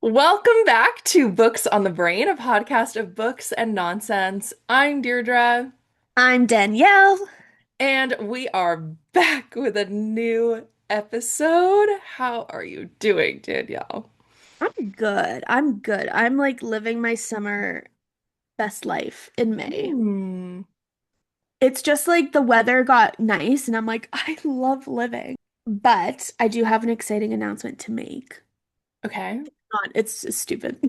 Welcome back to Books on the Brain, a podcast of books and nonsense. I'm Deirdre, I'm Danielle. and we are back with a new episode. How are you doing, Danielle? I'm good. I'm good. I'm like living my summer best life in May. Hmm. It's just like the weather got nice and I'm like, I love living. But I do have an exciting announcement to make. Okay. It's stupid.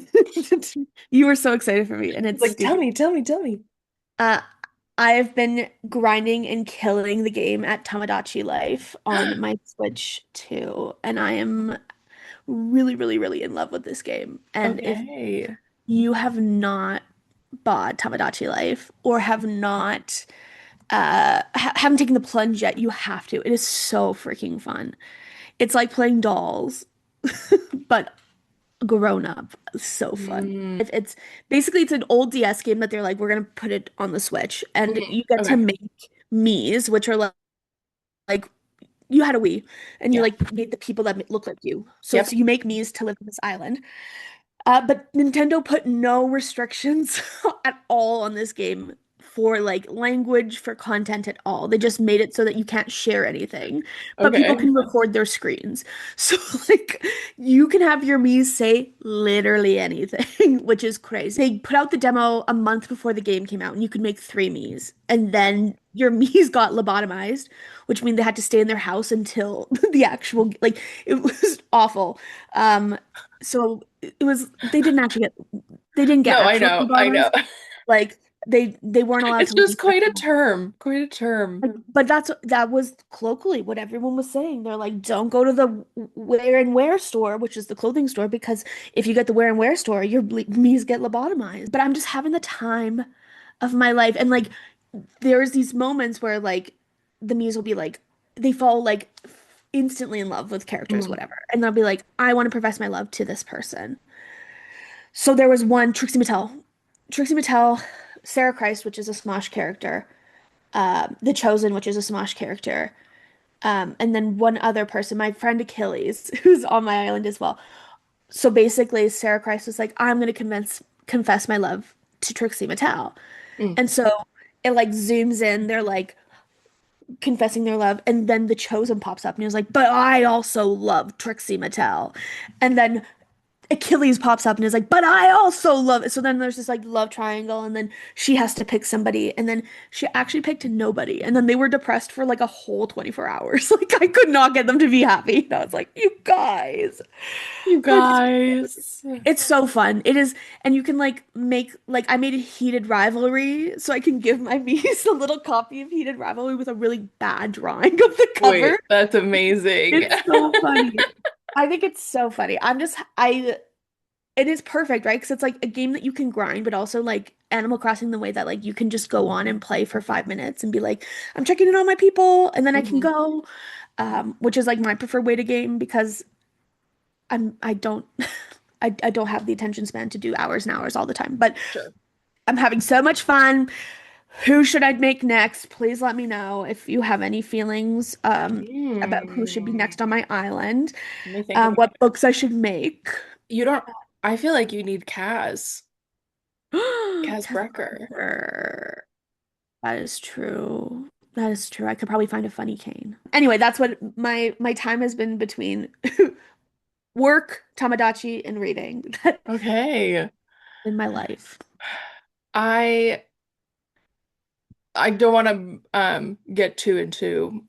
You were so excited for me and it's Like, tell stupid. me, tell me, tell me. Uh, I have been grinding and killing the game at Tamagotchi Life on my Switch too, and I am really, really, really in love with this game. And if Okay. you have not bought Tamagotchi Life or have not haven't taken the plunge yet, you have to. It is so freaking fun. It's like playing dolls, but grown up. So fun. Mm, It's basically it's an old DS game that they're like, we're gonna put it on the Switch, and mhm. you get to Okay. make Miis, which are like you had a Wii, and you Yeah. like made the people that look like you. So Yep. you make Miis to live on this island. But Nintendo put no restrictions at all on this game for like language, for content at all. They just made it so that you can't share anything, but people Okay. can record their screens. So like you can have your Mii's say literally anything, which is crazy. They put out the demo a month before the game came out, and you could make three Mii's, and then your Mii's got lobotomized, which means they had to stay in their house until the actual like it was awful. Um, so it was they didn't get No, I actually know, I know. lobotomized. Like they weren't allowed It's to just leave their quite a home. term, quite a term. But that was colloquially what everyone was saying. They're like, don't go to the wear and wear store, which is the clothing store, because if you get the wear and wear store, your knees get lobotomized. But I'm just having the time of my life, and like there's these moments where like the muse will be like they fall like instantly in love with characters, Mhm. whatever, and they'll be like, I want to profess my love to this person. So there was one Trixie Mattel, Sarah Christ, which is a Smosh character, The Chosen, which is a Smosh character, and then one other person, my friend Achilles, who's on my island as well. So basically, Sarah Christ was like, I'm gonna confess my love to Trixie Mattel, Mm. and so it like zooms in. They're like confessing their love, and then The Chosen pops up, and he was like, but I also love Trixie Mattel, and then Achilles pops up and is like, but I also love it. So then there's this like love triangle, and then she has to pick somebody, and then she actually picked nobody. And then they were depressed for like a whole 24 hours. Like I could not get them to be happy. And I was like, you guys. You But it's guys. it's so fun. It is, and you can like make like I made a heated rivalry, so I can give my niece a little copy of heated rivalry with a really bad drawing of the cover. Wait, that's amazing. It's so funny. I think it's so funny. I it is perfect, right? Because it's like a game that you can grind, but also like Animal Crossing the way that like you can just go on and play for 5 minutes and be like, I'm checking in on my people, and then I can Mhm. go, which is like my preferred way to game because I don't I don't have the attention span to do hours and hours all the time. But Sure. I'm having so much fun. Who should I make next? Please let me know if you have any feelings about who should be Hmm. next on my island, Let me think about what it. books I should make. You don't, I feel like you need Kaz. Kaz Tessa Brecker. Parker. That is true. That is true. I could probably find a funny cane. Anyway, that's what my time has been between work, Tamagotchi, and reading. That Okay. in my life. I I don't want to get too into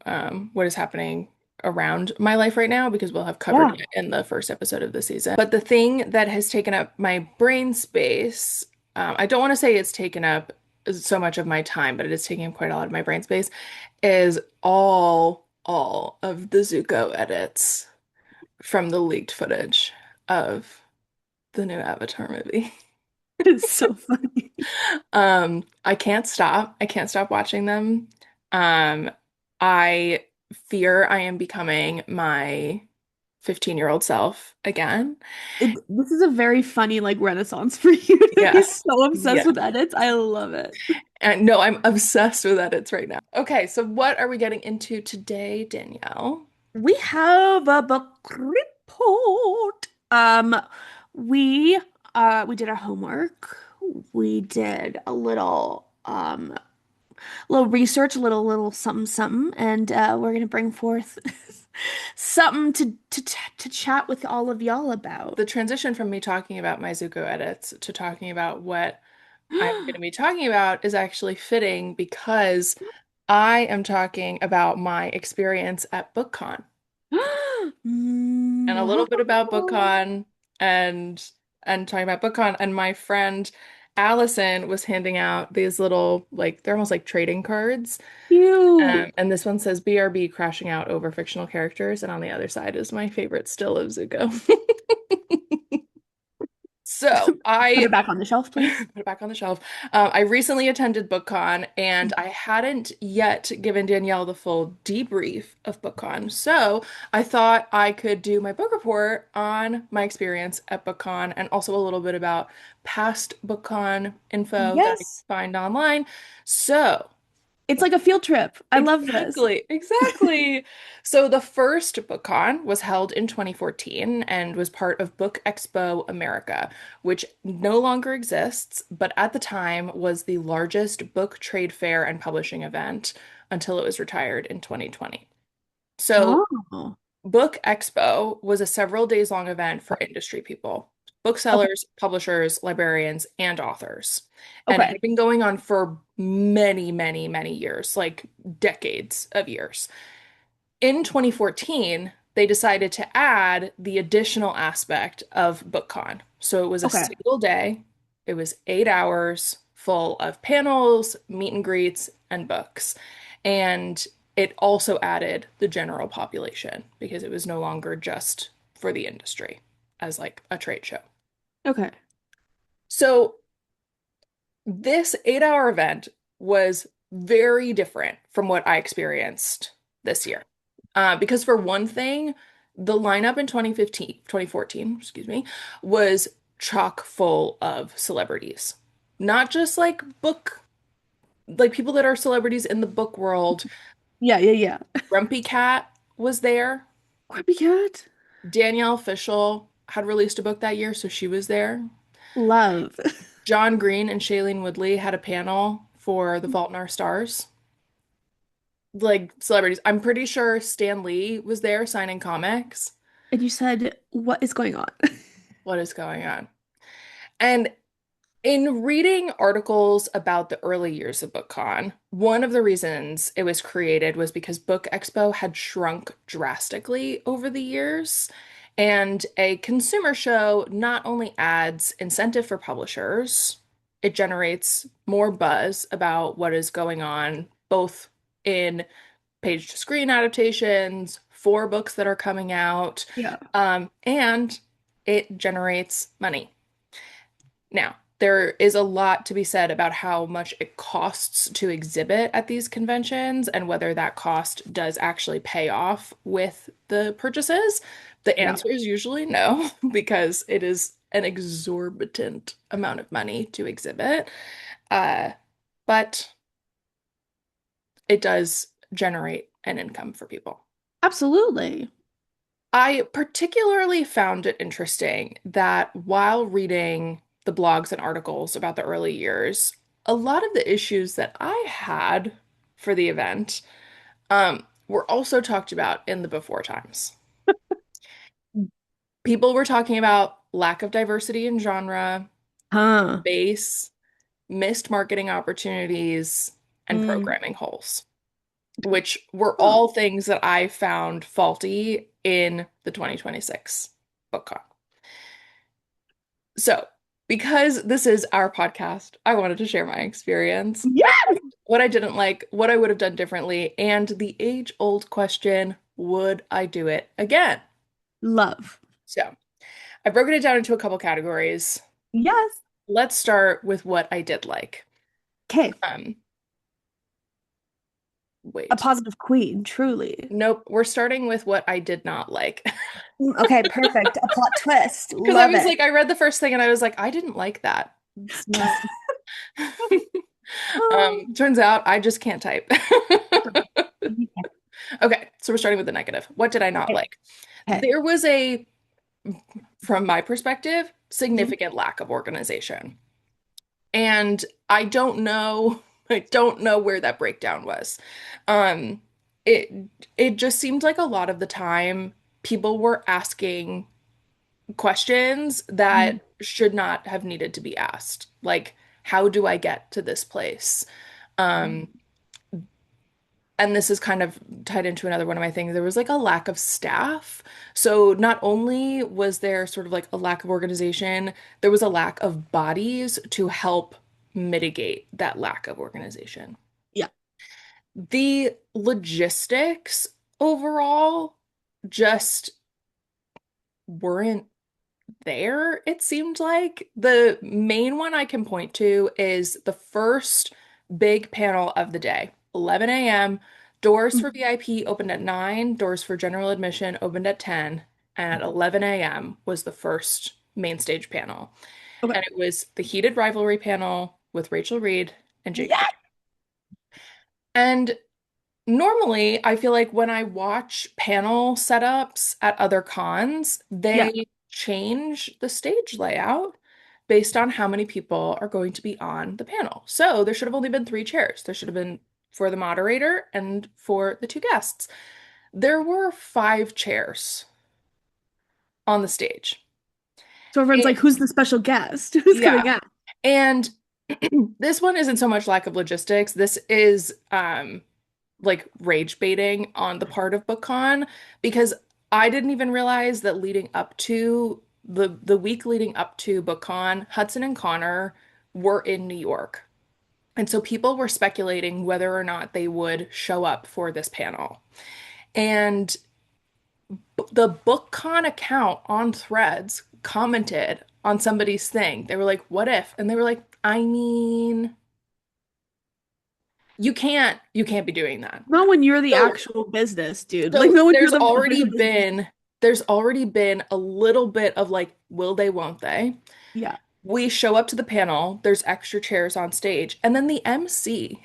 what is happening around my life right now because we'll have covered Yeah. it in the first episode of the season. But the thing that has taken up my brain space, I don't want to say it's taken up so much of my time, but it is taking up quite a lot of my brain space, is all of the Zuko edits from the leaked footage of the new Avatar movie. It is so funny. I can't stop. I can't stop watching them. Um, I fear I am becoming my 15-year-old self again. This is a very funny like renaissance for you to be Yes. so obsessed Yeah. with edits. I love it. And no, I'm obsessed with edits right now. Okay, so what are we getting into today, Danielle? We have a book report. We did our homework. We did a little research, a little something something, and we're gonna bring forth something to chat with all of y'all about. The transition from me talking about my Zuko edits to talking about what I'm going to be talking about is actually fitting because I am talking about my experience at Bookcon and a little bit about No. Bookcon and talking about Bookcon, and my friend Allison was handing out these little, like, they're almost like trading cards. Cute. And this one says BRB crashing out over fictional characters, and on the other side is my favorite still of Zuko. So Put I it back on the shelf, please. put it back on the shelf. I recently attended BookCon and I hadn't yet given Danielle the full debrief of BookCon. So I thought I could do my book report on my experience at BookCon and also a little bit about past BookCon info that I Yes. find online. So It's like a field trip. I love this. exactly, exactly. So the first BookCon was held in 2014 and was part of Book Expo America, which no longer exists, but at the time was the largest book trade fair and publishing event until it was retired in 2020. So Oh. Book Expo was a several days long event for industry people, Okay. booksellers, publishers, librarians, and authors. And it Okay. had been going on for many, many, many years, like decades of years. In 2014, they decided to add the additional aspect of BookCon. So it was a Okay. single day, it was 8 hours full of panels, meet and greets, and books. And it also added the general population because it was no longer just for the industry as like a trade show. Okay. So this 8 hour event was very different from what I experienced this year. Because for one thing, the lineup in 2014, excuse me, was chock full of celebrities. Not just like like people that are celebrities in the book world. Yeah, yeah, yeah. Grumpy Cat was there. Grumpy cat. Danielle Fishel had released a book that year, so she was there. Love. John Green and Shailene Woodley had a panel for The Fault in Our Stars. Like celebrities. I'm pretty sure Stan Lee was there signing comics. And you said, what is going on? What is going on? And in reading articles about the early years of BookCon, one of the reasons it was created was because Book Expo had shrunk drastically over the years. And a consumer show not only adds incentive for publishers, it generates more buzz about what is going on, both in page to screen adaptations, for books that are coming out, Yeah. and it generates money. Now, there is a lot to be said about how much it costs to exhibit at these conventions and whether that cost does actually pay off with the purchases. The Yeah. answer is usually no, because it is an exorbitant amount of money to exhibit. Uh, but it does generate an income for people. Absolutely. I particularly found it interesting that while reading the blogs and articles about the early years, a lot of the issues that I had for the event were also talked about in the before times. People were talking about lack of diversity in genre, Huh. base, missed marketing opportunities, and Mm. programming holes, which were Huh. all things that I found faulty in the 2026 BookCon. So, because this is our podcast, I wanted to share my experience, Yeah. what I didn't like, what I would have done differently, and the age-old question, would I do it again? Love. So, I've broken it down into a couple categories. Yes. Let's start with what I did like. Okay. Um, A wait. positive queen, truly. Nope, we're starting with what I did not like. Okay, perfect. A plot twist. Because I Love was it. like, I read the first thing and I was like, I didn't like that. It's not. Oh. Turns out I just can't type. Okay, so we're starting with the negative. What did I not Okay. like? Okay. There was a from my perspective, Mhm. significant lack of organization. And I don't know, I don't know where that breakdown was. Um, it it just seemed like a lot of the time people were asking questions Mhm. that should not have needed to be asked. Like, how do I get to this place? Um, and this is kind of tied into another one of my things. There was like a lack of staff. So not only was there sort of like a lack of organization, there was a lack of bodies to help mitigate that lack of organization. Yeah. The logistics overall just weren't there, it seemed like. The main one I can point to is the first big panel of the day, 11 a.m. Doors for Mhm. VIP opened at 9, doors for general admission opened at 10, and at 11 a.m. was the first main stage panel. Okay. And it was the heated rivalry panel with Rachel Reed and Jake Yeah. Paul. And normally, I feel like when I watch panel setups at other cons, Yeah. they change the stage layout based on how many people are going to be on the panel. So there should have only been 3 chairs. There should have been for the moderator and for the 2 guests. There were 5 chairs on the stage. So everyone's And, like, who's the special guest? Who's yeah. coming out? And this one isn't so much lack of logistics. This is like rage baiting on the part of Bookcon because I didn't even realize that leading up to the week leading up to Bookcon, Hudson and Connor were in New York. And so people were speculating whether or not they would show up for this panel. And the Bookcon account on Threads commented on somebody's thing. They were like, "What if?" And they were like, "I mean, you can't be doing that." Not when you're the So actual business, dude. Like, So no, when you're the business. there's already been a little bit of like, will they, won't they? Yeah. We show up to the panel, there's extra chairs on stage, and then the MC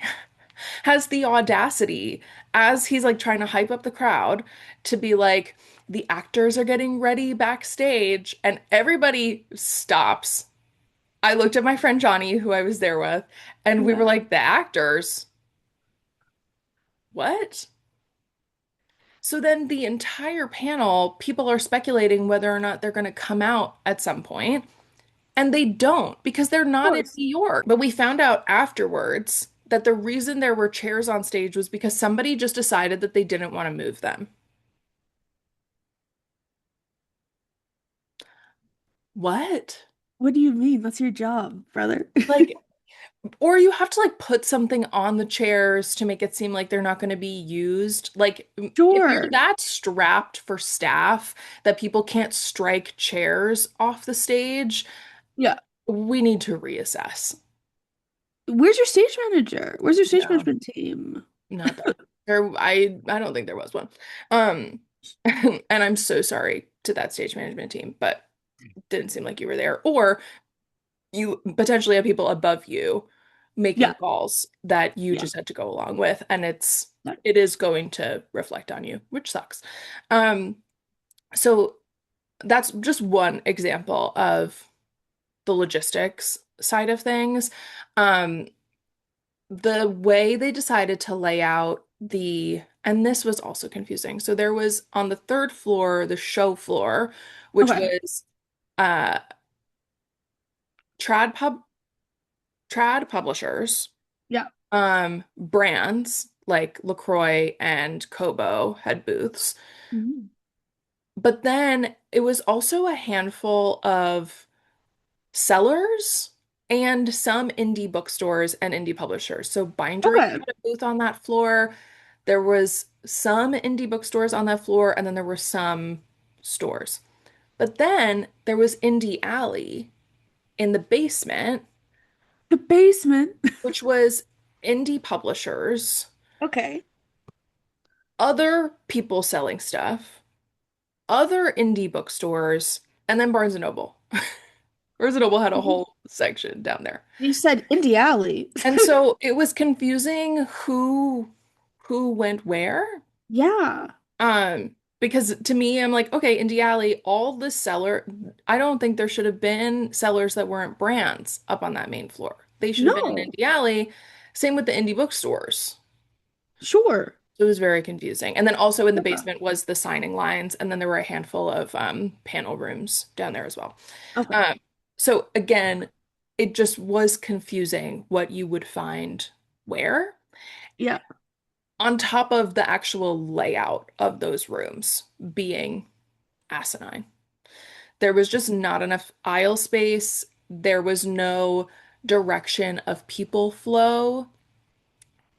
has the audacity, as he's like trying to hype up the crowd, to be like, the actors are getting ready backstage, and everybody stops. I looked at my friend Johnny, who I was there with, and we were Yeah. like, the actors? What? So then the entire panel, people are speculating whether or not they're going to come out at some point, and they don't because they're Of not in course. New York. But we found out afterwards that the reason there were chairs on stage was because somebody just decided that they didn't want to move them. What? What do you mean? That's your job, brother. Like, or you have to like put something on the chairs to make it seem like they're not going to be used. Like, if you're Sure. that strapped for staff that people can't strike chairs off the stage, Yeah. we need to reassess. Where's your stage manager? Where's your stage Yeah, management team? not there. I don't think there was one. Um, and I'm so sorry to that stage management team, but didn't seem like you were there. Or you potentially have people above you making Yeah. calls that you Yeah. just had to go along with, and No. it is going to reflect on you, which sucks. Um, so that's just one example of the logistics side of things. Um, the way they decided to lay out and this was also confusing. So there was on the third floor, the show floor, which Okay. was uh trad pub trad publishers, Yeah. brands like LaCroix and Kobo had booths. Mhm. But then it was also a handful of sellers and some indie bookstores and indie publishers. So Bindery Okay. had a booth on that floor. There was some indie bookstores on that floor, and then there were some stores. But then there was Indie Alley in the basement, The basement. which was indie publishers, Okay. other people selling stuff, other indie bookstores, and then Barnes& and Noble. Barnes& and Noble had a You whole section down there. you said Indie Alley. And so it was confusing who went where. Yeah. Because to me, I'm like, okay, Indie Alley, all the seller, I don't think there should have been sellers that weren't brands up on that main floor. They should have been in No, Indie Alley. Same with the indie bookstores. sure. So it was very confusing. And then also in the Yeah. basement was the signing lines, and then there were a handful of panel rooms down there as well. Okay. Um, so again, it just was confusing what you would find where, Yeah. on top of the actual layout of those rooms being asinine. There was just not enough aisle space. There was no direction of people flow.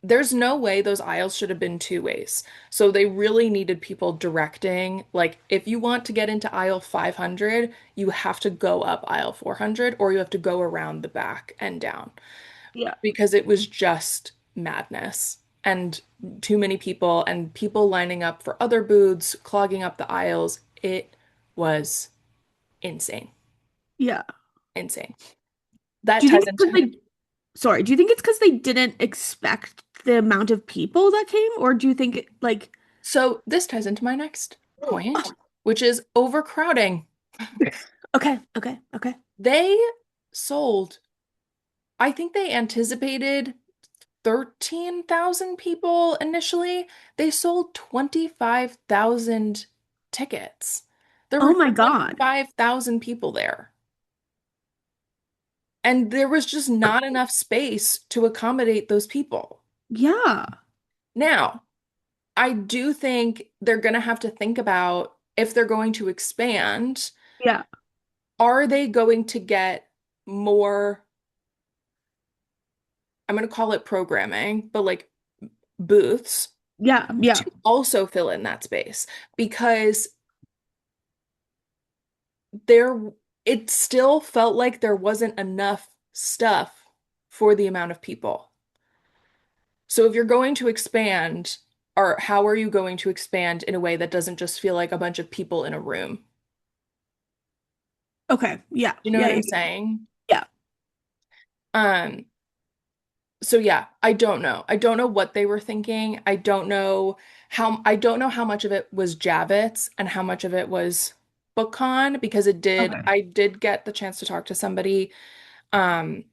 There's no way those aisles should have been two ways. So they really needed people directing. Like, if you want to get into aisle 500, you have to go up aisle 400 or you have to go around the back and down Yeah. because it was just madness and too many people and people lining up for other booths, clogging up the aisles. It was insane. Yeah. Insane. That Do you think ties it's because into they, sorry, do you think it's because they didn't expect the amount of people that came, or do you think like, so this ties into my next oh, point, which is overcrowding. okay, okay, okay. They sold, I think they anticipated 13,000 people initially. They sold 25,000 tickets. There Oh were my God. 25,000 people there. And there was just not enough space to accommodate those people. Yeah. Now, I do think they're going to have to think about if they're going to expand, Yeah. are they going to get more, I'm going to call it programming, but like booths Yeah. Yeah. to also fill in that space because there, it still felt like there wasn't enough stuff for the amount of people. So if you're going to expand, or how are you going to expand in a way that doesn't just feel like a bunch of people in a room? Okay. Yeah. You know Yeah. what Yeah. I'm saying? Yeah. Um, so yeah, I don't know. I don't know what they were thinking. I don't know how much of it was Javits and how much of it was Bookcon because Okay. I did get the chance to talk to somebody. Um,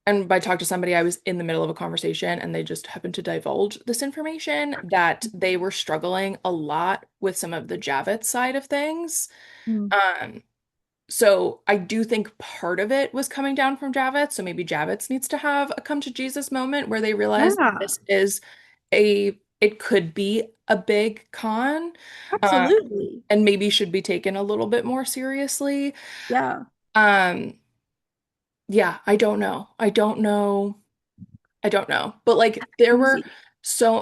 and by talk to somebody, I was in the middle of a conversation and they just happened to divulge this information that they were struggling a lot with some of the Javits side of things. Mm. Um, So I do think part of it was coming down from Javits. So maybe Javits needs to have a come to Jesus moment where they realize Yeah. this is it could be a big con, uh, Absolutely. and maybe should be taken a little bit more seriously. Yeah. Um, yeah, I don't know. I don't know. I don't know. But like there were Crazy.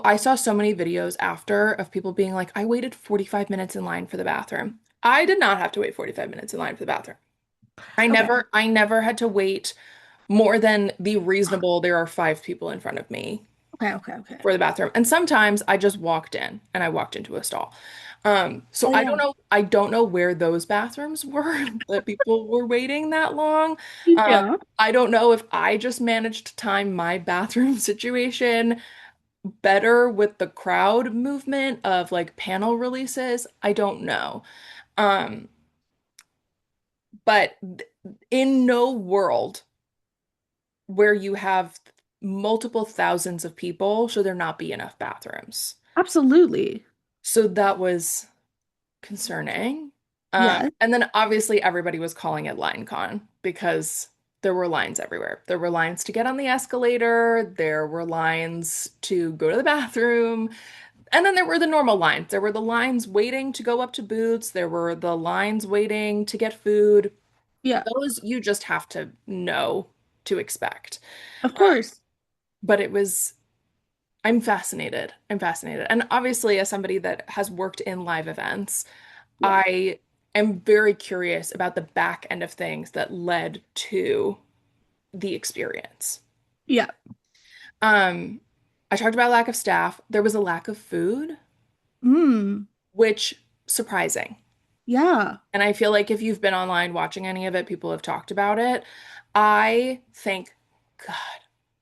I saw so many videos after of people being like, I waited 45 minutes in line for the bathroom. I did not have to wait 45 minutes in line for the bathroom. Okay. I never had to wait more than the reasonable, there are five people in front of me Okay. Okay. Okay. for the bathroom. And sometimes I just walked in and I walked into a stall. So Oh yeah. I don't know where those bathrooms were that people were waiting that long. Um, Yeah. I don't know if I just managed to time my bathroom situation better with the crowd movement of like panel releases. I don't know. Um, but in no world where you have multiple thousands of people, should there not be enough bathrooms? Absolutely. So that was concerning. Yeah. And then obviously everybody was calling it Linecon because there were lines everywhere. There were lines to get on the escalator, there were lines to go to the bathroom, and then there were the normal lines. There were the lines waiting to go up to booths, there were the lines waiting to get food. Yeah. Those you just have to know to expect. Of Uh, course. but it was I'm fascinated. I'm fascinated. And obviously, as somebody that has worked in live events, Yeah. I am very curious about the back end of things that led to the experience. Yeah. Um, I talked about lack of staff. There was a lack of food, Mm. which surprising. Yeah. And I feel like if you've been online watching any of it, people have talked about it. I think, God,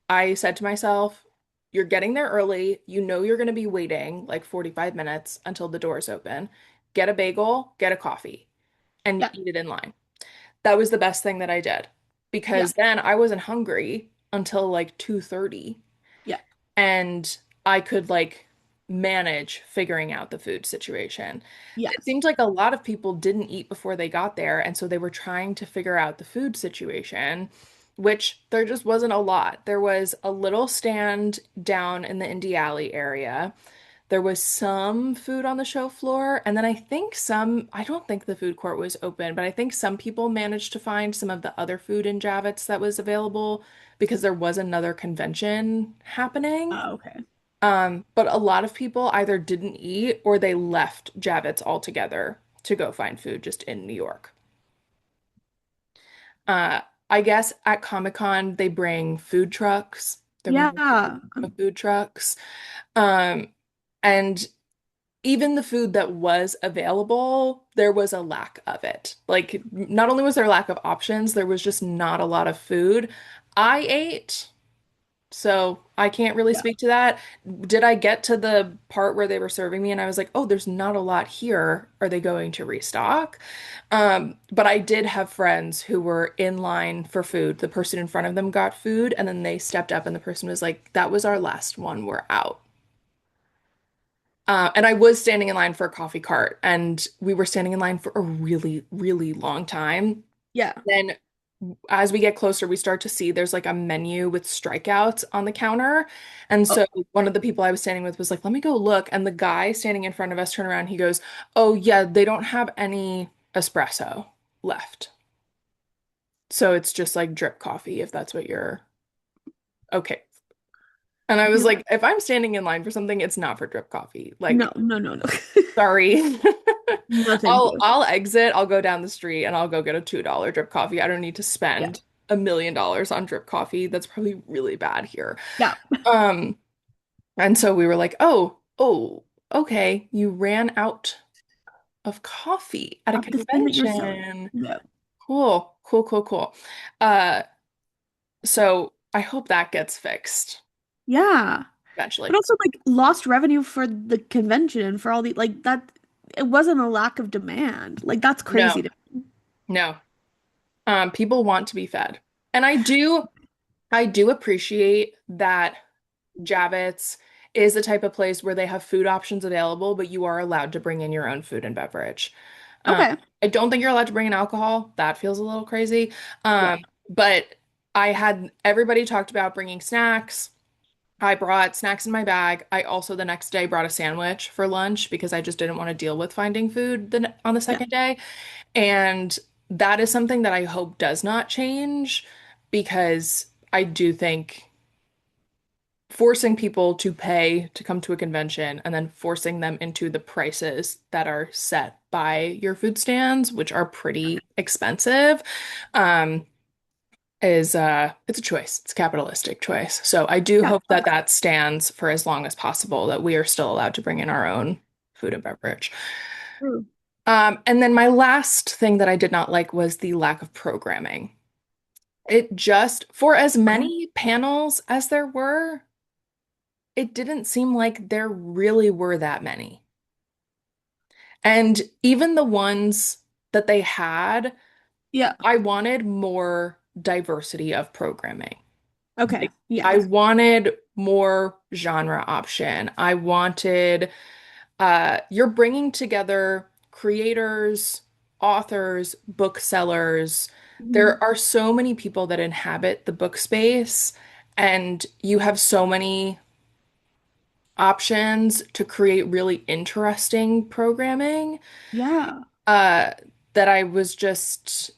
I said to myself, you're getting there early, you know you're going to be waiting like 45 minutes until the doors open. Get a bagel, get a coffee, and Yeah. eat it in line. That was the best thing that I did Yeah. because then I wasn't hungry until like 2:30 Yeah. and I could like manage figuring out the food situation. It Yes. seemed like a lot of people didn't eat before they got there, and so they were trying to figure out the food situation, which there just wasn't a lot. There was a little stand down in the Indie Alley area. There was some food on the show floor, and then I think I don't think the food court was open, but I think some people managed to find some of the other food in Javits that was available because there was another convention happening. Oh, okay. But a lot of people either didn't eat or they left Javits altogether to go find food just in New York. Uh, I guess at Comic-Con they bring food trucks. They're bringing Yeah. food trucks. Um, and even the food that was available, there was a lack of it. Like, not only was there a lack of options, there was just not a lot of food. I ate, so I can't really Yeah. speak to that. Did I get to the part where they were serving me and I was like, oh, there's not a lot here. Are they going to restock? But I did have friends who were in line for food. The person in front of them got food, and then they stepped up, and the person was like, that was our last one. We're out. And I was standing in line for a coffee cart, and we were standing in line for a really, really long time. Yeah. Then, as we get closer, we start to see there's like a menu with strikeouts on the counter. And Oh, so one of the people I was standing with was like, let me go look. And the guy standing in front of us turned around, he goes, oh, yeah, they don't have any espresso left. So it's just like drip coffee if that's what you're okay. And I was yeah. like, if I'm standing in line for something, it's not for drip coffee. No, Like, no, no, no. sorry. No, thank I'll you. I'll exit, I'll go down the street and I'll go get a $2 drip coffee. I don't need to Yeah. spend $1 million on drip coffee. That's probably really bad here. Yeah. Um, and so we were like, oh, okay, you ran out of coffee at a Of the thing that you're selling. convention. Yeah. Cool, cool, cool, cool. Uh, so I hope that gets fixed Yeah. But eventually. also like lost revenue for the convention and for all the like that it wasn't a lack of demand. Like that's crazy No, to no. People want to be fed. And I do appreciate that Javits is the type of place where they have food options available, but you are allowed to bring in your own food and beverage. Um, Okay. I don't think you're allowed to bring in alcohol. That feels a little crazy. Yeah. But I had everybody talked about bringing snacks. I brought snacks in my bag. I also the next day brought a sandwich for lunch because I just didn't want to deal with finding food on the Yeah. second day. And that is something that I hope does not change because I do think forcing people to pay to come to a convention and then forcing them into the prices that are set by your food stands, which are pretty expensive, um, is it's a choice. It's a capitalistic choice. So I do Yeah. hope that that stands for as long as possible, that we are still allowed to bring in our own food and beverage. True. And then my last thing that I did not like was the lack of programming. It just, for as many panels as there were, it didn't seem like there really were that many. And even the ones that they had, Yeah. I wanted more diversity of programming. Okay. Like, I Yes. wanted more genre option. I wanted, you're bringing together creators, authors, booksellers. Mhm. There are so many people that inhabit the book space, and you have so many options to create really interesting programming Yeah. uh that I was just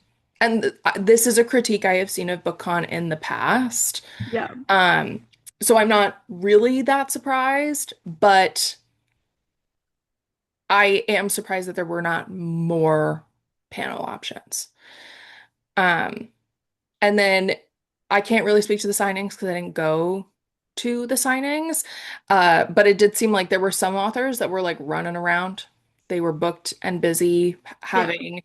this is a critique I have seen of BookCon in the past. Yeah. Um so I'm not really that surprised, but I am surprised that there were not more panel options. Um And then I can't really speak to the signings because I didn't go to the signings. But it did seem like there were some authors that were like running around. They were booked and busy Yeah. having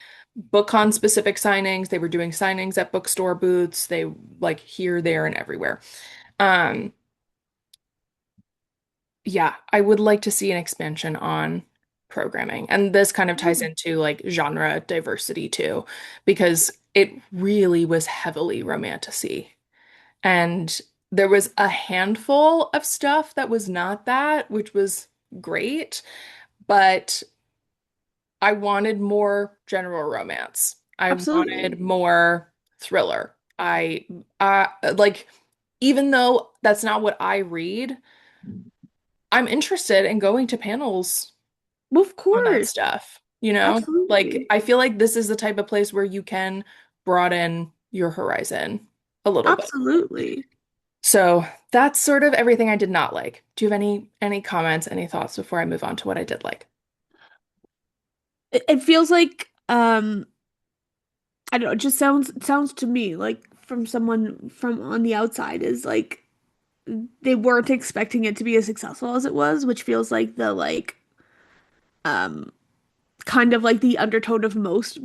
BookCon specific signings. They were doing signings at bookstore booths. They like here, there, and everywhere. Um, Yeah, I would like to see an expansion on programming. And this kind of ties into like genre diversity too, because it really was heavily romantasy. And there was a handful of stuff that was not that, which was great, but I wanted more general romance. I Absolutely. wanted more thriller. Like, even though that's not what I read, I'm interested in going to panels Well, of on that course. stuff, you know? Like, Absolutely. I feel like this is the type of place where you can broaden your horizon a little bit. Absolutely. So that's sort of everything I did not like. Do you have any comments, any thoughts before I move on to what I did like? It feels like I don't know, it just sounds to me like from someone from on the outside is like they weren't expecting it to be as successful as it was, which feels like the like um kind of like the undertone of most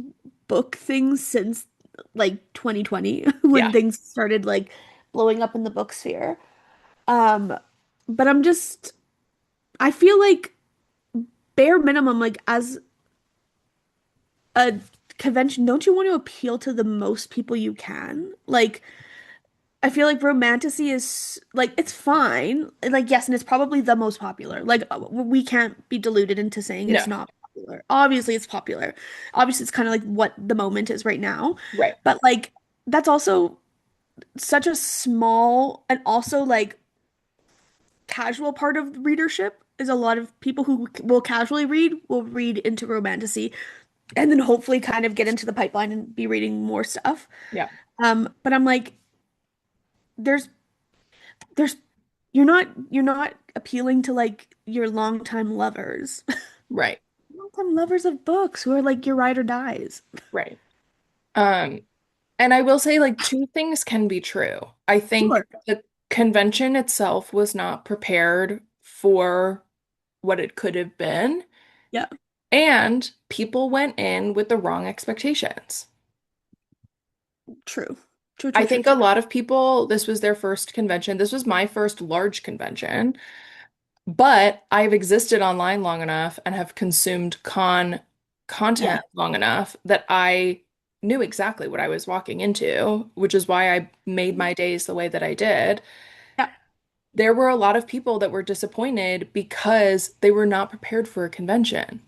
book things since like 2020 when Yeah, things started like blowing up in the book sphere. Um but I feel like bare minimum like as a convention, don't you want to appeal to the most people you can? Like I feel like romantasy is like it's fine. Like yes, and it's probably the most popular. Like we can't be deluded into saying no, it's not popular. Obviously it's popular. Obviously it's kind of like what the moment is right now. right, But like that's also such a small and also like casual part of readership is a lot of people who will casually read will read into romantasy and then hopefully kind of get into the pipeline and be reading more stuff. yeah, But I'm like there's there's you're not appealing to like your longtime lovers. right, Longtime lovers of books who are like your ride or dies. right. Um, and I will say like two things can be true. I think Sure. the convention itself was not prepared for what it could have been, Yeah. and people went in with the wrong expectations. True. True, I true, true, think a true. lot of people, this was their first convention. This was my first large convention. But I've existed online long enough and have consumed con Yeah. content long enough that I knew exactly what I was walking into, which is why I made my days the way that I did. Yeah. There were a lot of people that were disappointed because they were not prepared for a convention.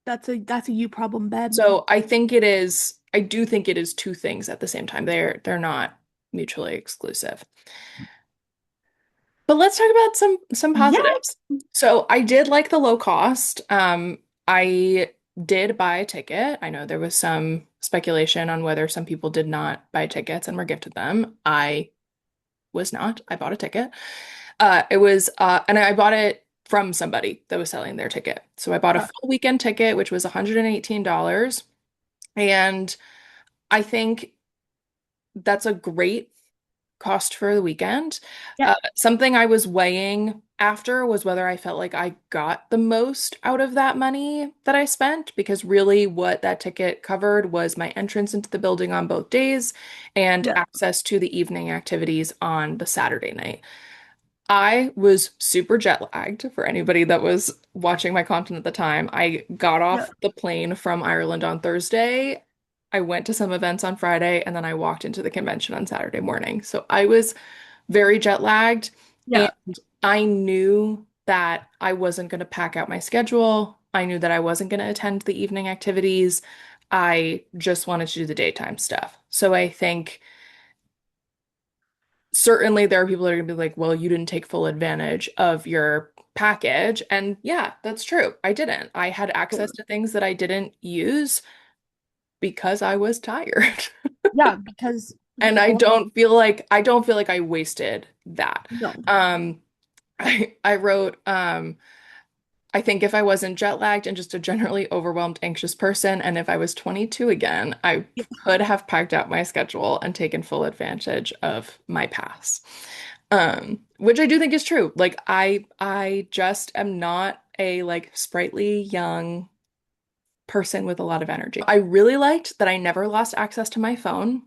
That's a you problem, babe. So I do think it is two things at the same time. They're not mutually exclusive. But let's talk about some Yeah. positives. So I did like the low cost. I did buy a ticket. I know there was some speculation on whether some people did not buy tickets and were gifted them. I was not. I bought a ticket. And I bought it from somebody that was selling their ticket. So I bought a full weekend ticket, which was $118. And I think that's a great cost for the weekend. Yeah. Something I was weighing after was whether I felt like I got the most out of that money that I spent, because really what that ticket covered was my entrance into the building on both days and Yeah. access to the evening activities on the Saturday night. I was super jet lagged for anybody that was watching my content at the time. I got Yeah. off the plane from Ireland on Thursday. I went to some events on Friday and then I walked into the convention on Saturday morning. So I was very jet lagged and Yeah. I knew that I wasn't going to pack out my schedule. I knew that I wasn't going to attend the evening activities. I just wanted to do the daytime stuff. So I think certainly there are people that are going to be like, well, you didn't take full advantage of your package. And yeah, that's true. I didn't. I had access Sure. to things that I didn't use because I was tired. Yeah, because And we all I don't feel like I wasted that. no. Um I wrote I think if I wasn't jet lagged and just a generally overwhelmed, anxious person, and if I was 22 again, I Yeah. could have packed out my schedule and taken full advantage of my pass. Which I do think is true. Like I just am not a like sprightly young person with a lot of energy. I really liked that I never lost access to my phone.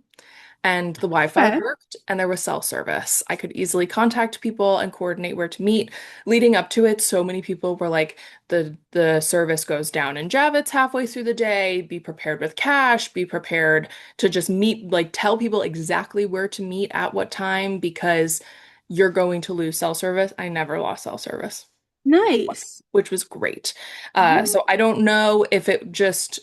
and the Wi-Fi Okay. worked and there was cell service. I could easily contact people and coordinate where to meet. Leading up to it, so many people were like, the service goes down in Javits halfway through the day. Be prepared with cash, be prepared to just meet, like tell people exactly where to meet at what time because you're going to lose cell service. I never lost cell service, Nice. which was great. Yeah. So I don't know if it just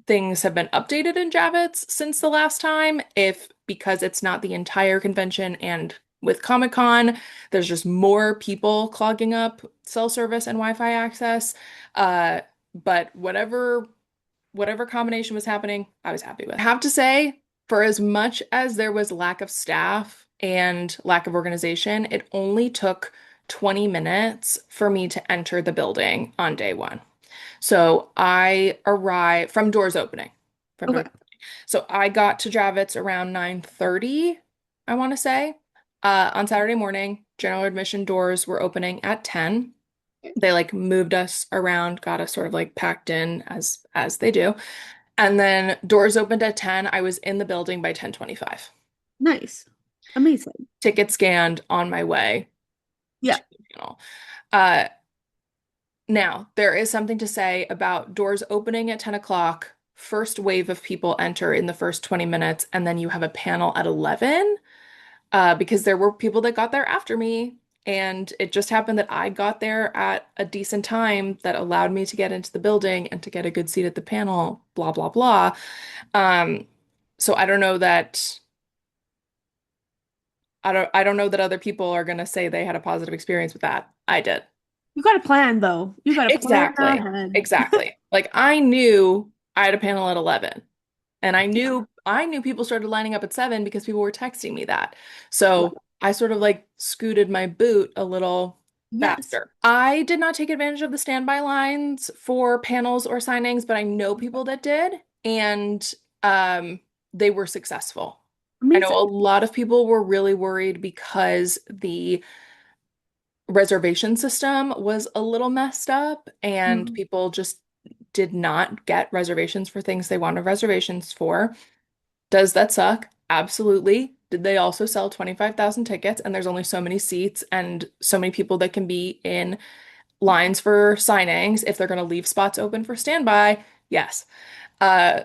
things have been updated in Javits since the last time, if because it's not the entire convention and with Comic-Con, there's just more people clogging up cell service and Wi-Fi access. Uh, but whatever combination was happening, I was happy with. I have to say, for as much as there was lack of staff and lack of organization, it only took 20 minutes for me to enter the building on day one. So I arrived from doors opening. From Okay. doors. So I got to Javits around 9:30, I want to say. On Saturday morning, general admission doors were opening at 10. They like moved us around, got us sort of like packed in as they do. And then doors opened at 10. I was in the building by 10:25. Nice. Amazing. Ticket scanned on my way Yeah. to the panel. Uh, Now, there is something to say about doors opening at 10 o'clock, first wave of people enter in the first 20 minutes, and then you have a panel at 11, because there were people that got there after me, and it just happened that I got there at a decent time that allowed me to get into the building and to get a good seat at the panel, blah, blah, blah. Um, so I don't know that other people are gonna say they had a positive experience with that. I did. You got a plan though. You got a plan Exactly. ahead. Exactly. Like I knew I had a panel at 11 and I Yeah. knew I knew people started lining up at 7 because people were texting me that. Yeah. So I sort of like scooted my boot a little Yes. faster. I did not take advantage of the standby lines for panels or signings, but I know people that did and um they were successful. I know a Amazing. lot of people were really worried because the reservation system was a little messed up and Mm. people just did not get reservations for things they wanted reservations for. Does that suck? Absolutely. Did they also sell 25,000 tickets and there's only so many seats and so many people that can be in lines for signings if they're going to leave spots open for standby? Yes.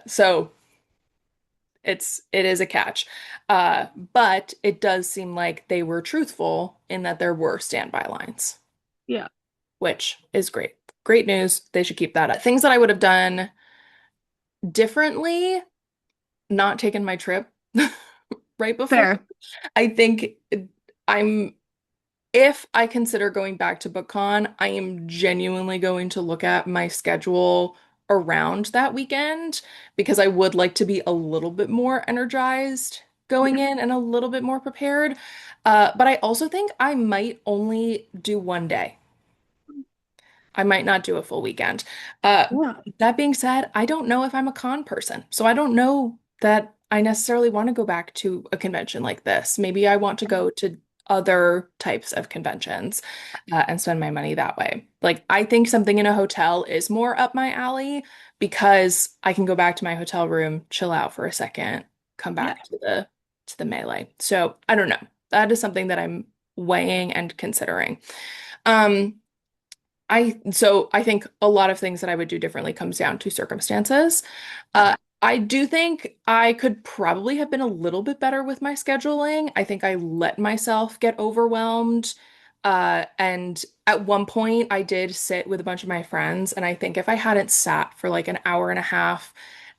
So it is a catch. But it does seem like they were truthful in that there were standby lines, Yeah. which is great. Great news. They should keep that up. Things that I would have done differently, not taken my trip right before. Fair. I think I'm, if I consider going back to BookCon, I am genuinely going to look at my schedule around that weekend because I would like to be a little bit more energized going Yeah. in and a little bit more prepared. But I also think I might only do one day. I might not do a full weekend. Yeah. That being said, I don't know if I'm a con person. So I don't know that I necessarily want to go back to a convention like this. Maybe I want to go to other types of conventions, and spend my money that way. Like, I think something in a hotel is more up my alley because I can go back to my hotel room, chill out for a second, come Yeah. back to the melee. So I don't know. That is something that I'm weighing and considering. Um, I think a lot of things that I would do differently comes down to circumstances. Yeah. I do think I could probably have been a little bit better with my scheduling. I think I let myself get overwhelmed. And at one point, I did sit with a bunch of my friends, and I think if I hadn't sat for like an hour and a half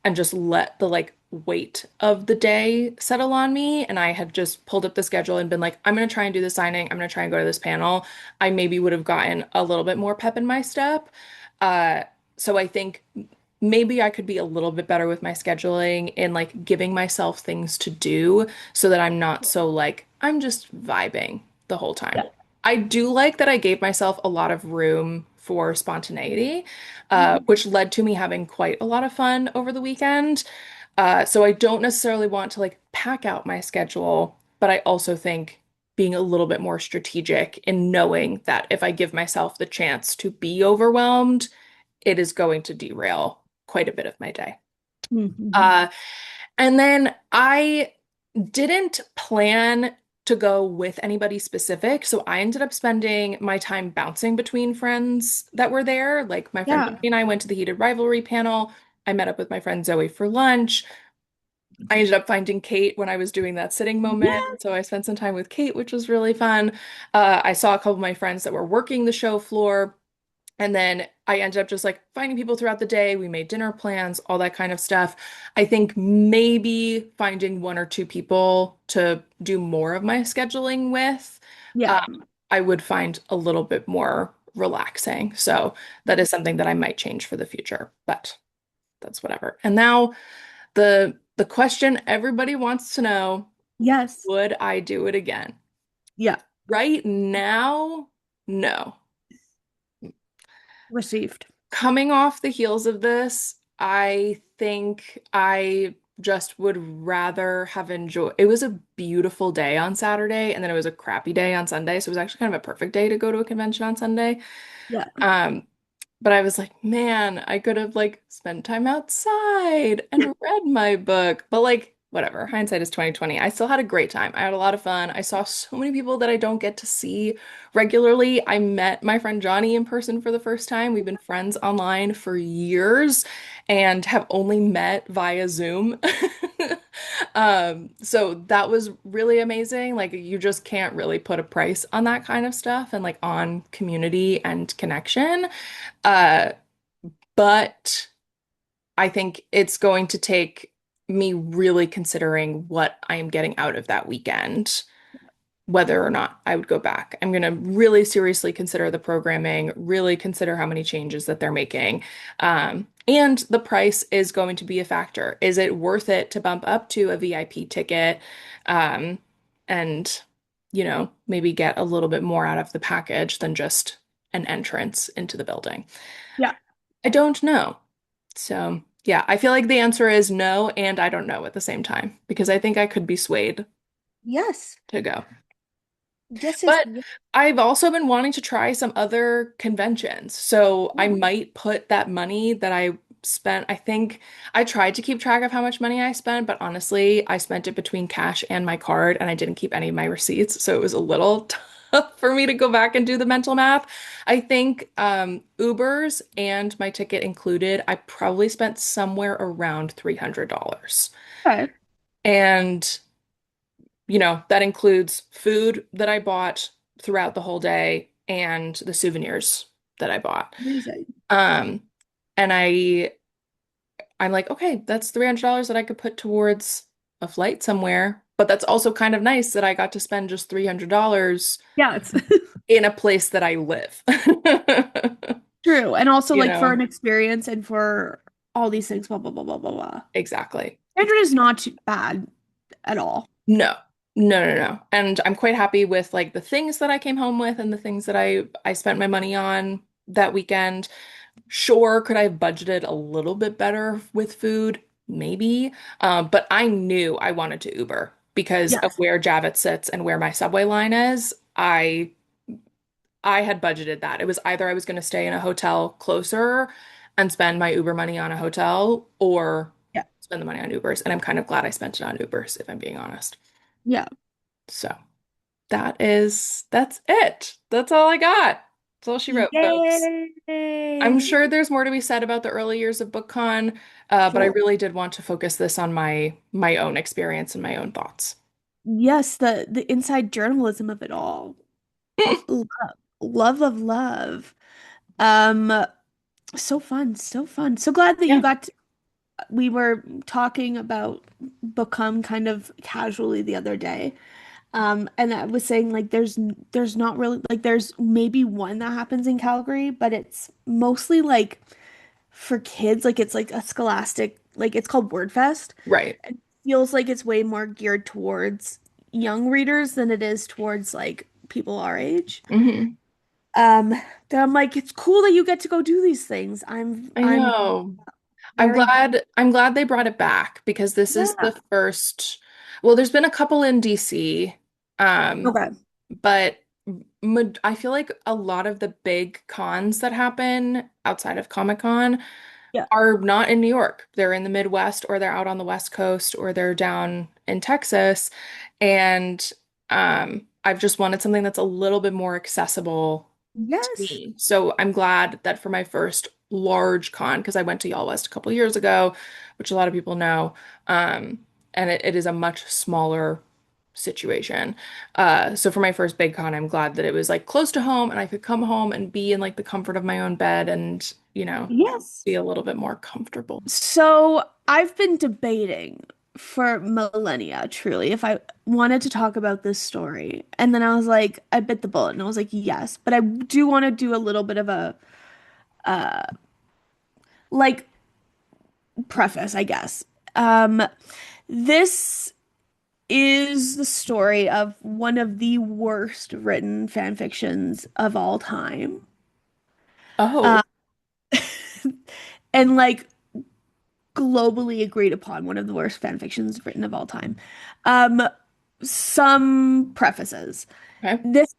and just let the like weight of the day settle on me, and I had just pulled up the schedule and been like, I'm gonna try and do the signing, I'm gonna try and go to this panel, I maybe would have gotten a little bit more pep in my step. Uh, so I think maybe I could be a little bit better with my scheduling and like giving myself things to do so that I'm not so like, I'm just vibing the whole time. Yeah. I do like that I gave myself a lot of room for spontaneity, Mhm. which led to me having quite a lot of fun over the weekend. So I don't necessarily want to like pack out my schedule, but I also think being a little bit more strategic in knowing that if I give myself the chance to be overwhelmed, it is going to derail quite a bit of my day. Mhm. Uh, and then I didn't plan to go with anybody specific, so I ended up spending my time bouncing between friends that were there. Like my friend Jenny Yeah. and I went to the Heated Rivalry panel. I met up with my friend Zoe for lunch. I ended up finding Kate when I was doing that sitting Yeah. moment. So I spent some time with Kate, which was really fun. I saw a couple of my friends that were working the show floor. And then I ended up just like finding people throughout the day. We made dinner plans, all that kind of stuff. I think maybe finding one or two people to do more of my scheduling with, Yeah. um, I would find a little bit more relaxing. So that is something that I might change for the future, but that's whatever. And now the question everybody wants to know, Yes. would I do it again? Yeah. Right now, no. Received. Coming off the heels of this, I think I just would rather have enjoyed. It was a beautiful day on Saturday, and then it was a crappy day on Sunday, so it was actually kind of a perfect day to go to a convention on Sunday. Yeah. Um, but I was like, man, I could have like spent time outside and read my book. But like, whatever. Hindsight is 2020. I still had a great time. I had a lot of fun. I saw so many people that I don't get to see regularly. I met my friend Johnny in person for the first time. We've been friends online for years and have only met via Zoom. So that was really amazing. Like you just can't really put a price on that kind of stuff and like on community and connection. Uh, but I think it's going to take me really considering what I am getting out of that weekend, whether or not I would go back. I'm going to really seriously consider the programming, really consider how many changes that they're making. And the price is going to be a factor. Is it worth it to bump up to a VIP ticket, um, and, maybe get a little bit more out of the package than just an entrance into the building? Yeah. I don't know. So, yeah, I feel like the answer is no, and I don't know at the same time because I think I could be swayed Yes. to go. Yes is But I've also been wanting to try some other conventions. So I might put that money that I spent. I think I tried to keep track of how much money I spent, but honestly, I spent it between cash and my card, and I didn't keep any of my receipts. So it was a little tough for me to go back and do the mental math. I think Ubers and my ticket included, I probably spent somewhere around $300. okay. And that includes food that I bought throughout the whole day and the souvenirs that I bought. Amazing. Um, and I'm like, okay, that's $300 that I could put towards a flight somewhere. But that's also kind of nice that I got to spend just $300 Yeah, it's in a place that I live. true. And also You like for know, an experience and for all these things, blah blah blah blah blah blah. exactly. Andrew is not too bad at all. No. No, no, no. And I'm quite happy with like the things that I came home with and the things that I spent my money on that weekend. Sure, could I have budgeted a little bit better with food? Maybe. But I knew I wanted to Uber because of Yes. where Javits sits and where my subway line is. I had budgeted that. It was either I was going to stay in a hotel closer and spend my Uber money on a hotel or Yeah. spend the money on Ubers. And I'm kind of glad I spent it on Ubers, if I'm being honest. Yeah. So that's it. That's all I got. That's all she wrote, folks. I'm Yay. sure there's more to be said about the early years of Bookcon, but I Sure. really did want to focus this on my own experience and my own thoughts. Yes, the inside journalism of it all. Love, love, love, love. Um, so fun, so fun. So glad that you Yeah, got we were talking about Bookcom kind of casually the other day. And I was saying like there's not really like there's maybe one that happens in Calgary, but it's mostly like for kids, like it's like a scholastic, like it's called WordFest. right. It feels like it's way more geared towards young readers than it is towards like people our age. Hmm. Um, that I'm like, it's cool that you get to go do these things. I I'm know. very I'm glad they brought it back because this is yeah. the first, well, there's been a couple in DC, um, Okay. but I feel like a lot of the big cons that happen outside of Comic-Con Yeah. are not in New York. They're in the Midwest or they're out on the West Coast or they're down in Texas, and I've just wanted something that's a little bit more accessible to Yes. me. So I'm glad that for my first large con, because I went to Y'all West a couple years ago, which a lot of people know, and it is a much smaller situation. So for my first big con, I'm glad that it was like close to home and I could come home and be in like the comfort of my own bed and, Yes. be a little bit more comfortable. So I've been debating for millennia, truly, if I wanted to talk about this story. And then I was like, I bit the bullet and I was like, yes. But I do want to do a little bit of a like preface, I guess. This is the story of one of the worst written fan fictions of all time. Oh, And like globally agreed upon one of the worst fan fictions written of all time. Um, some prefaces. okay. This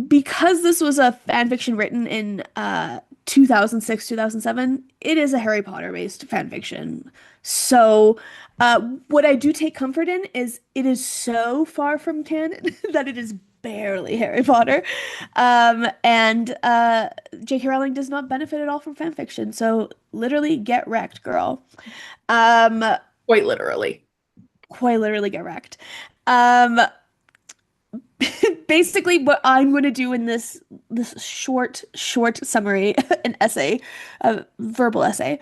because this was a fan fiction written in 2006, 2007, it is a Harry Potter based fan fiction. So, what I do take comfort in is it is so far from canon that it is barely Harry Potter. And J.K. Rowling does not benefit at all from fan fiction. So, literally, get wrecked, girl. Um, Quite literally. quite literally, get wrecked. Um, basically what I'm going to do in this short summary, an essay, a verbal essay,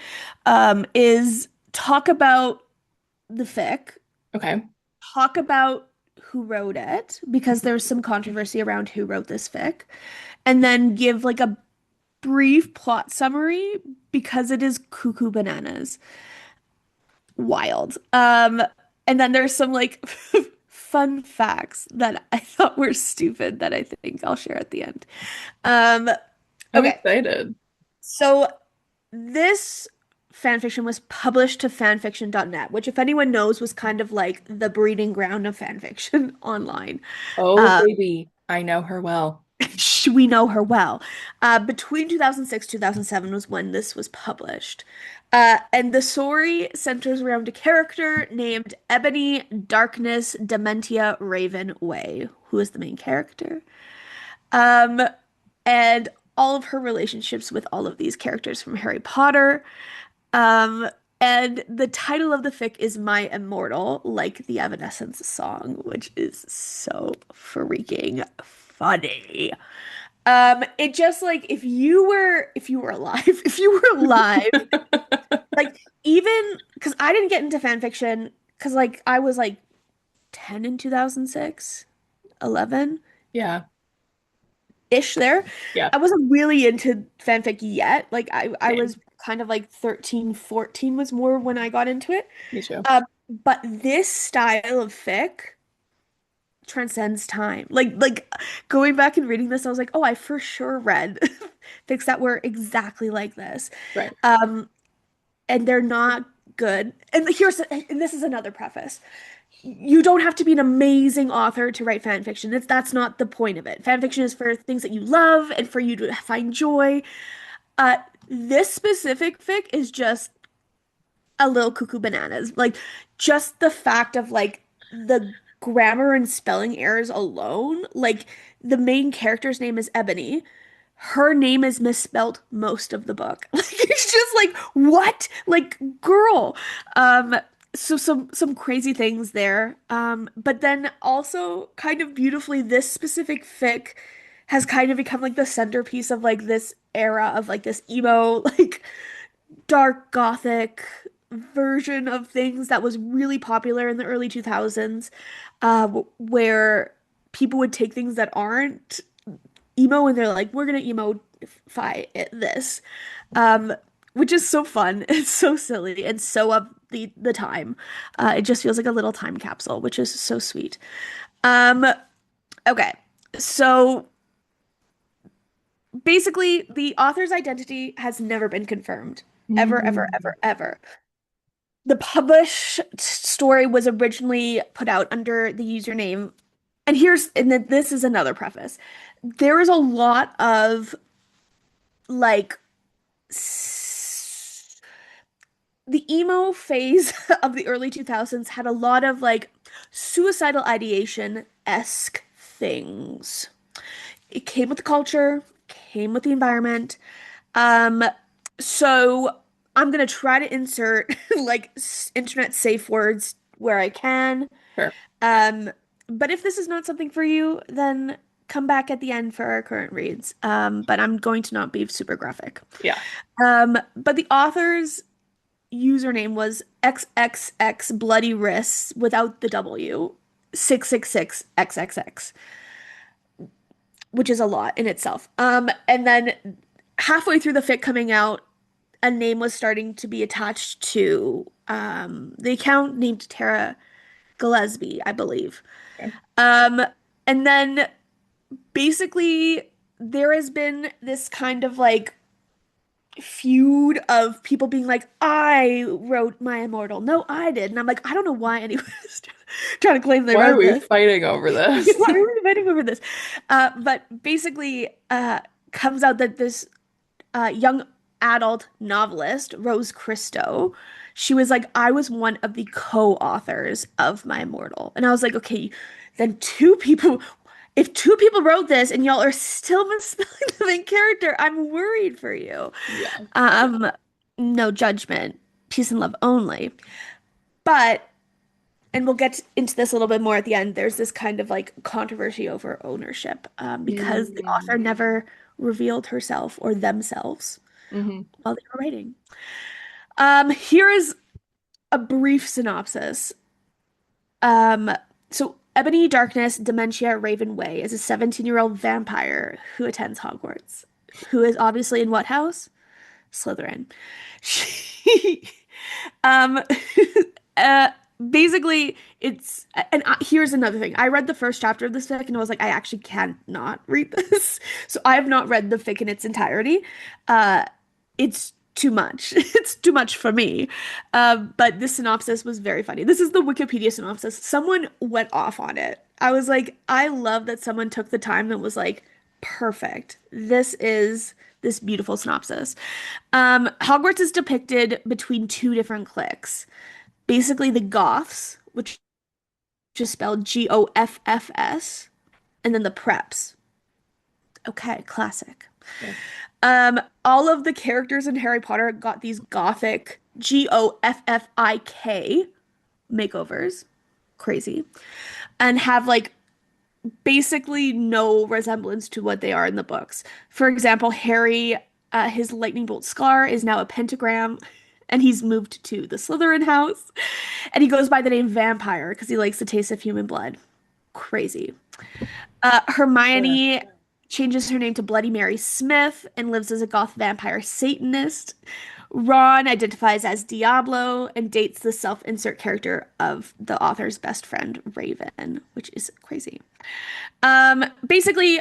is talk about the fic, Okay. talk about who wrote it, because there's some controversy around who wrote this fic, and then give like a brief plot summary because it is cuckoo bananas. Wild. And then there's some like fun facts that I thought were stupid that I think I'll share at the end. Um, I'm okay. excited. So this fanfiction was published to fanfiction.net, which if anyone knows was kind of like the breeding ground of fanfiction online. Oh, Uh, baby. I know her well. we know her well. Between 2006 2007 was when this was published. And the story centers around a character named Ebony Darkness Dementia Raven Way, who is the main character. Um, and all of her relationships with all of these characters from Harry Potter. Um, and the title of the fic is My Immortal, like the Evanescence song, which is so freaking funny. It just like if you were alive, if you were alive, like even because I didn't get into fan fiction because like I was like 10 in 2006, 11 Yeah. ish there. Yeah. I wasn't really into fanfic yet. Like I Same. was kind of like 13, 14 was more when I got into it. Me too. But this style of fic transcends time. Like going back and reading this, I was like, oh, I for sure read fics that were exactly like this. Right. Um, and they're not good. And this is another preface. You don't have to be an amazing author to write fan fiction. That's not the point of it. Fan fiction is for things that you love and for you to find joy. Uh, this specific fic is just a little cuckoo bananas. Like just the fact of like the grammar and spelling errors alone. Like the main character's name is Ebony. Her name is misspelled most of the book. Like it's just like what? Like girl. Um so some crazy things there. But then also kind of beautifully this specific fic has kind of become like the centerpiece of like this era of like this emo like dark gothic version of things that was really popular in the early 2000s, where people would take things that aren't emo and they're like, we're gonna emo-fy this, um, which is so fun. It's so silly and so of the time. It just feels like a little time capsule, which is so sweet. Um, okay, so basically, the author's identity has never been confirmed. Ever, ever, Mm. ever, ever. The published story was originally put out under the username, and then this is another preface. There is a lot of like the emo phase of the early 2000s had a lot of like suicidal ideation-esque things. It came with the culture, came with the environment. Um, so I'm gonna try to insert like internet safe words where I can. Sure. Um, but if this is not something for you, then come back at the end for our current reads. But I'm going to not be super graphic. Yeah. But the author's username was XXX Bloody Wrists without the W, 666 XXX, which is a lot in itself. And then halfway through the fic coming out, a name was starting to be attached to the account named Tara Gillespie, I believe. Okay. Um, and then basically there has been this kind of like feud of people being like, I wrote my Immortal. No, I did. And I'm like, I don't know why anyone's trying to claim they Why are wrote we this. fighting over this? Why are we fighting over this? But basically, comes out that this young adult novelist, Rose Christo, she was like, I was one of the co-authors of my Immortal. And I was like, okay, then if two people wrote this and y'all are still misspelling the main character, I'm worried for you. Yeah. Um, no judgment, peace and love only. But, and we'll get into this a little bit more at the end, there's this kind of like controversy over ownership, because the author Mm-hmm. never revealed herself or themselves Hmm. while they were writing. Here is a brief synopsis. Um, so Ebony Darkness Dementia Raven Way is a 17-year-old vampire who attends Hogwarts, who is obviously in what house? Slytherin. She, um, uh, basically, here's another thing. I read the first chapter of this fic and I was like, I actually can't not read this. So I have not read the fic in its entirety. It's too much. It's too much for me. But this synopsis was very funny. This is the Wikipedia synopsis. Someone went off on it. I was like, I love that someone took the time and was like, perfect. This is this beautiful synopsis. Hogwarts is depicted between two different cliques. Basically, the Goths, which is spelled Goffs, and then the Preps. Okay, classic. Yeah. All of the characters in Harry Potter got these gothic Goffik makeovers. Crazy. And have like basically no resemblance to what they are in the books. For example, Harry, his lightning bolt scar is now a pentagram, and he's moved to the Slytherin house, and he goes by the name Vampire because he likes the taste of human blood. Crazy. Yeah. Hermione changes her name to Bloody Mary Smith and lives as a goth vampire Satanist. Ron identifies as Diablo and dates the self-insert character of the author's best friend, Raven, which is crazy. Basically,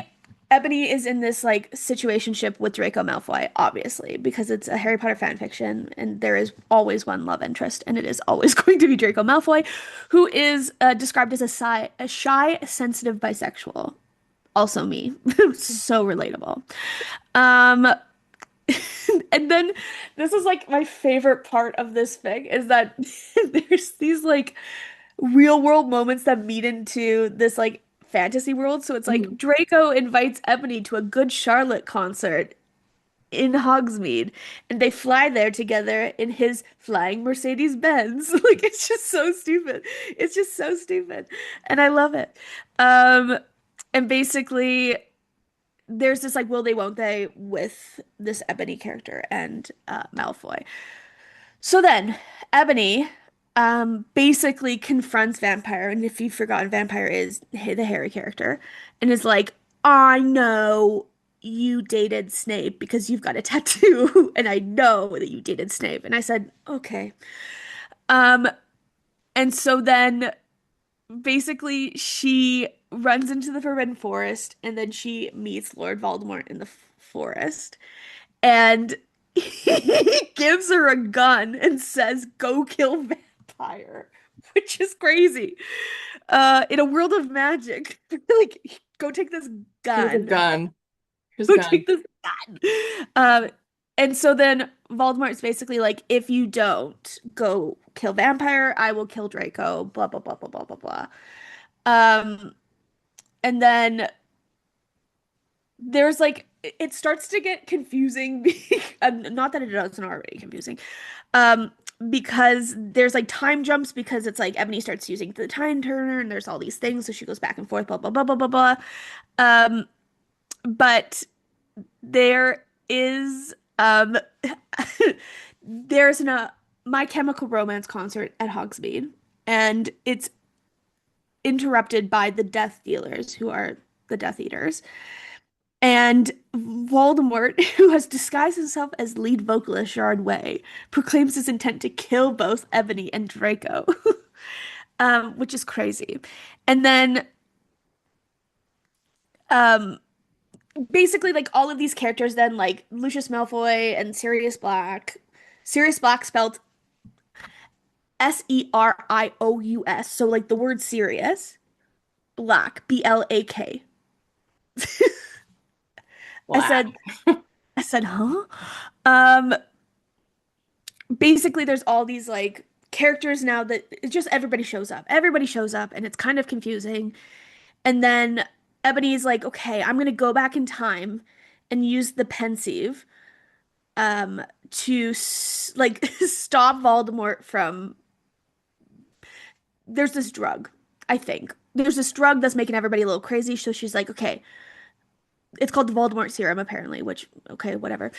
Ebony is in this like situationship with Draco Malfoy, obviously, because it's a Harry Potter fan fiction, and there is always one love interest, and it is always going to be Draco Malfoy, who is described as a shy, sensitive bisexual. Also me. So relatable. Um, and then this is like my favorite part of this fic is that there's these like real world moments that meet into this like fantasy world. So it's like Mhm. Draco invites Ebony to a Good Charlotte concert in Hogsmeade, and they fly there together in his flying Mercedes Benz. Like it's just so stupid. It's just so stupid, and I love it. Um, and basically there's this like will they won't they with this Ebony character and Malfoy. So then Ebony basically confronts Vampire, and if you've forgotten, Vampire is the Harry character, and is like, I know you dated Snape because you've got a tattoo, and I know that you dated Snape. And I said, okay. Um, and so then basically she runs into the Forbidden Forest, and then she meets Lord Voldemort in the forest, and he gives her a gun and says, "Go kill Vampire," which is crazy. In a world of magic, like, go take this Here's a gun. gun. Here's a Go gun. take this gun. And so then Voldemort's basically like, if you don't go kill vampire, I will kill Draco, blah blah blah blah blah blah blah. Um, and then there's like it starts to get confusing. Not that it doesn't already confusing. Um, because there's like time jumps because it's like Ebony starts using the time turner and there's all these things, so she goes back and forth, blah blah blah blah blah blah. Um, but there is there's a My Chemical Romance concert at Hogsmeade, and it's interrupted by the Death Dealers, who are the Death Eaters. And Voldemort, who has disguised himself as lead vocalist Gerard Way, proclaims his intent to kill both Ebony and Draco, which is crazy. And then, um, basically, like all of these characters, then like Lucius Malfoy and Sirius Black spelled Serious, so like the word Sirius, Black, Blak. I Black. said, I said, huh? Um, Basically there's all these like characters now that it's just everybody shows up. Everybody shows up and it's kind of confusing. And then Ebony's like, okay, I'm gonna go back in time and use the pensieve to like stop Voldemort from there's this drug, I think. There's this drug that's making everybody a little crazy. So she's like, okay, it's called the Voldemort serum, apparently, which, okay, whatever.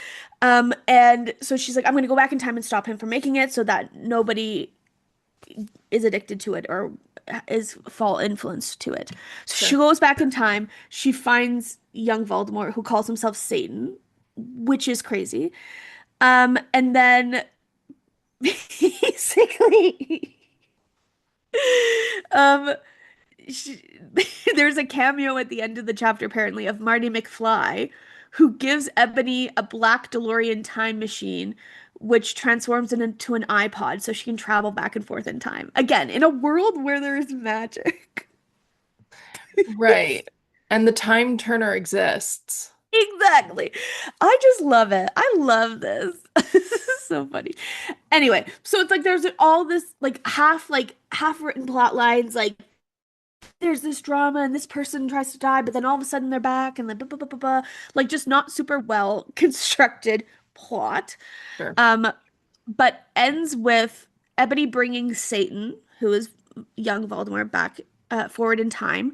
And so she's like, I'm gonna go back in time and stop him from making it so that nobody is addicted to it or is fall influenced to it. So she Sure. goes back in time. She finds young Voldemort, who calls himself Satan, which is crazy. And then basically, um, she, there's a cameo at the end of the chapter, apparently, of Marty McFly, who gives Ebony a black DeLorean time machine, which transforms it into an iPod so she can travel back and forth in time. Again, in a world where there is magic. Right. And the time turner exists. Exactly. I just love it. I love this. This is so funny. Anyway, so it's like there's all this like half written plot lines like there's this drama and this person tries to die, but then all of a sudden they're back and then blah, blah, blah, blah, blah. Like just not super well constructed plot. Sure. Um, but ends with Ebony bringing Satan, who is young Voldemort, back forward in time.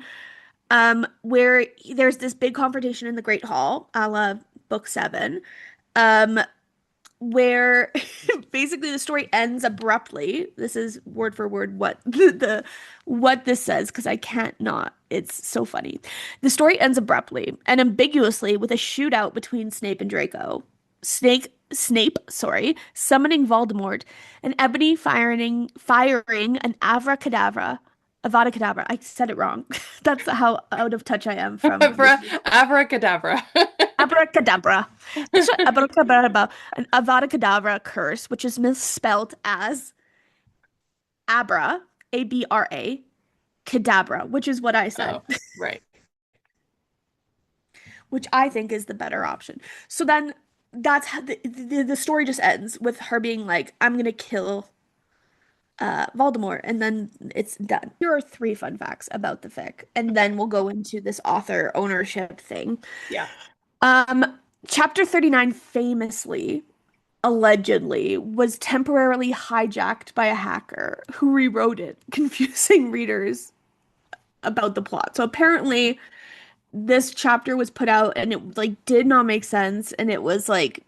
Where there's this big confrontation in the Great Hall, a la Book 7. Um, where basically the story ends abruptly. This is word for word what the what this says because I can't not. It's so funny. The story ends abruptly and ambiguously with a shootout between Snape and Draco. Snape, summoning Voldemort, and Ebony firing an Avada Kedavra. I said it wrong. That's how out of touch I am from this. Abracadabra. Abracadabra. Abracadabra. An Avada Kedavra curse, which is misspelled as Abra, Abra, Cadabra, which is what I said, Oh, right. which I think is the better option. So then that's how the story just ends with her being like, I'm gonna kill Voldemort, and then it's done. Here are three fun facts about the fic, and then we'll go into this author ownership thing. Yeah. Chapter 39 famously, allegedly, was temporarily hijacked by a hacker who rewrote it, confusing readers about the plot. So apparently, this chapter was put out and it like did not make sense, and it was like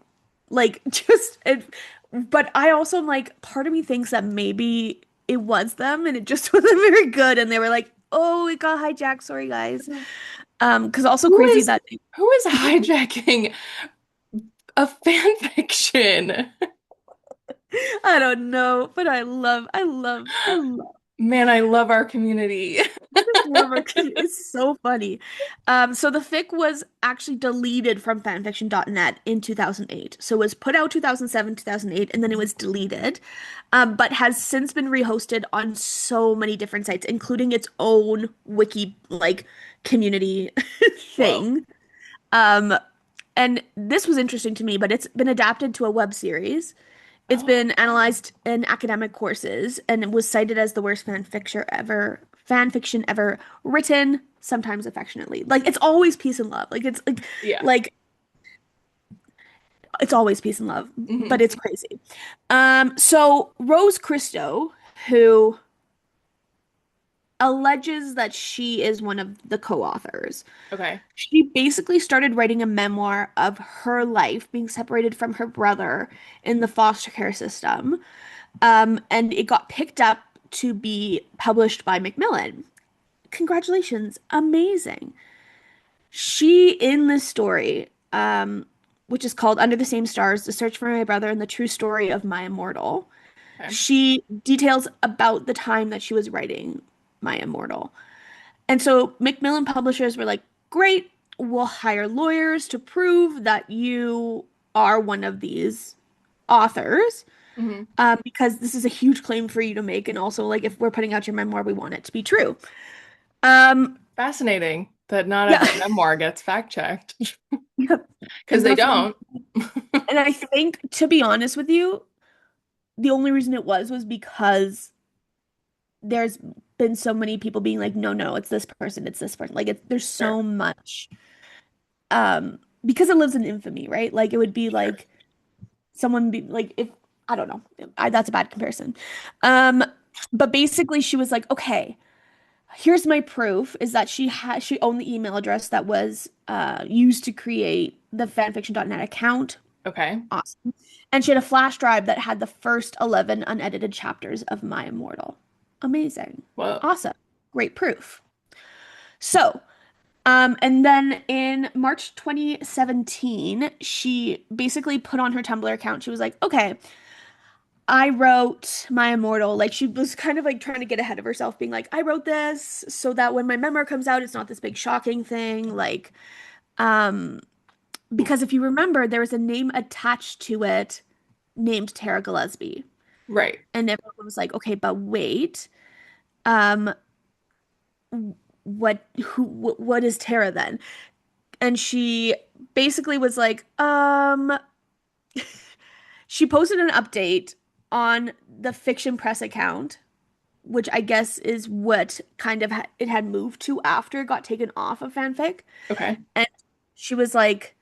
just it. But I also am like, part of me thinks that maybe it was them and it just wasn't very good, and they were like, "Oh, it got hijacked. Sorry, guys." Because also Who crazy is that who is hijacking a fan fiction? I don't know, but I love Man, I love our community. this rumor. It's so funny. So the fic was actually deleted from fanfiction.net in 2008. So it was put out 2007, 2008, and then it was deleted. But has since been rehosted on so many different sites, including its own wiki like community Whoa. thing. Um, And this was interesting to me, but it's been adapted to a web series. It's Oh, been analyzed in academic courses and it was cited as the worst fan fiction ever written, sometimes affectionately. Like it's always peace and love. yeah. Like it's always peace and love, but Hmm. it's crazy. So Rose Christo, who alleges that she is one of the co-authors. Okay. She basically started writing a memoir of her life being separated from her brother in the foster care system. And it got picked up to be published by Macmillan. Congratulations, amazing. She, in this story, which is called Under the Same Stars, The Search for My Brother and the True Story of My Immortal, Okay. she details about the time that she was writing My Immortal. And so Macmillan publishers were like, great, we'll hire lawyers to prove that you are one of these authors, Hmm. because this is a huge claim for you to make. And also, like, if we're putting out your memoir, we want it to be true. Um, Fascinating that not yeah, every memoir gets fact checked yeah, because and they that's what don't. and I think, to be honest with you, the only reason it was because there's been so many people being like, no, no, it's this person, it's this person. Like, there's Sure. so much, because it lives in infamy, right? Like, it would be Sure. like someone be like, if I don't know, that's a bad comparison. Um, but basically, she was like, okay, here's my proof is that she owned the email address that was used to create the fanfiction.net account. Okay. Awesome. And she had a flash drive that had the first 11 unedited chapters of My Immortal. Amazing. Whoa. Awesome. Great proof. So, and then in March 2017, she basically put on her Tumblr account, she was like, okay, I wrote My Immortal. Like she was kind of like trying to get ahead of herself, being like, I wrote this so that when my memoir comes out, it's not this big shocking thing. Like, um, because if you remember, there was a name attached to it named Tara Gillespie. Right. And everyone was like, okay, but wait, um, what is Tara then? And she basically was like, she posted an update on the Fiction Press account, which I guess is what kind of it had moved to after it got taken off of fanfic. Okay. And she was like,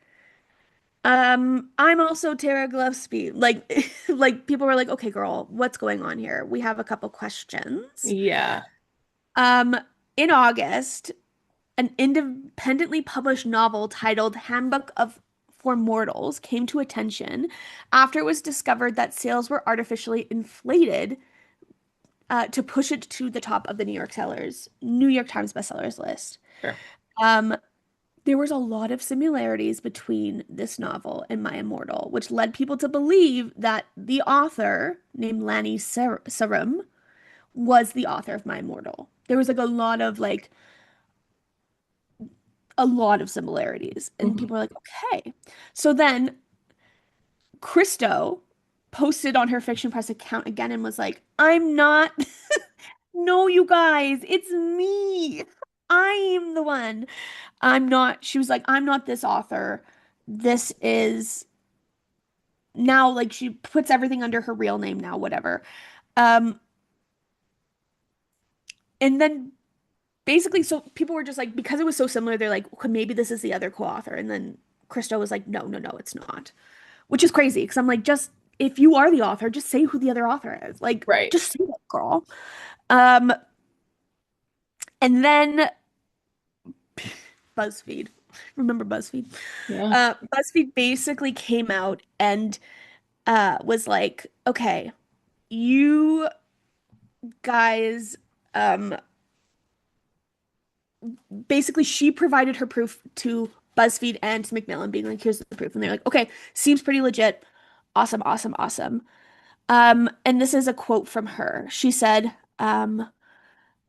I'm also Tara Gillespie. Like, like people were like, okay, girl, what's going on here? We have a couple questions. Yeah. Um, in August, an independently published novel titled Handbook of for Mortals came to attention after it was discovered that sales were artificially inflated to push it to the top of the New York Times bestsellers list. Sure. Um, there was a lot of similarities between this novel and My Immortal, which led people to believe that the author, named Lanny Sarum, was the author of My Immortal. There was like a lot of similarities, and Hmm. people were like, okay. So then Christo posted on her Fiction Press account again and was like, I'm not, no, you guys, it's me. I'm the one. I'm not, she was like, I'm not this author. This is now, like, she puts everything under her real name now, whatever. Um, and then basically, so people were just like, because it was so similar, they're like, okay, maybe this is the other co-author. And then Christo was like, no, no, no, it's not. Which is crazy because I'm like, just if you are the author, just say who the other author is. Like, Right. just say it, girl. Um, and then BuzzFeed. Remember BuzzFeed? Yeah. BuzzFeed basically came out and was like, okay, you guys, um, basically she provided her proof to BuzzFeed and to Macmillan, being like, here's the proof. And they're like, okay, seems pretty legit. Awesome, awesome, awesome. And this is a quote from her. She said,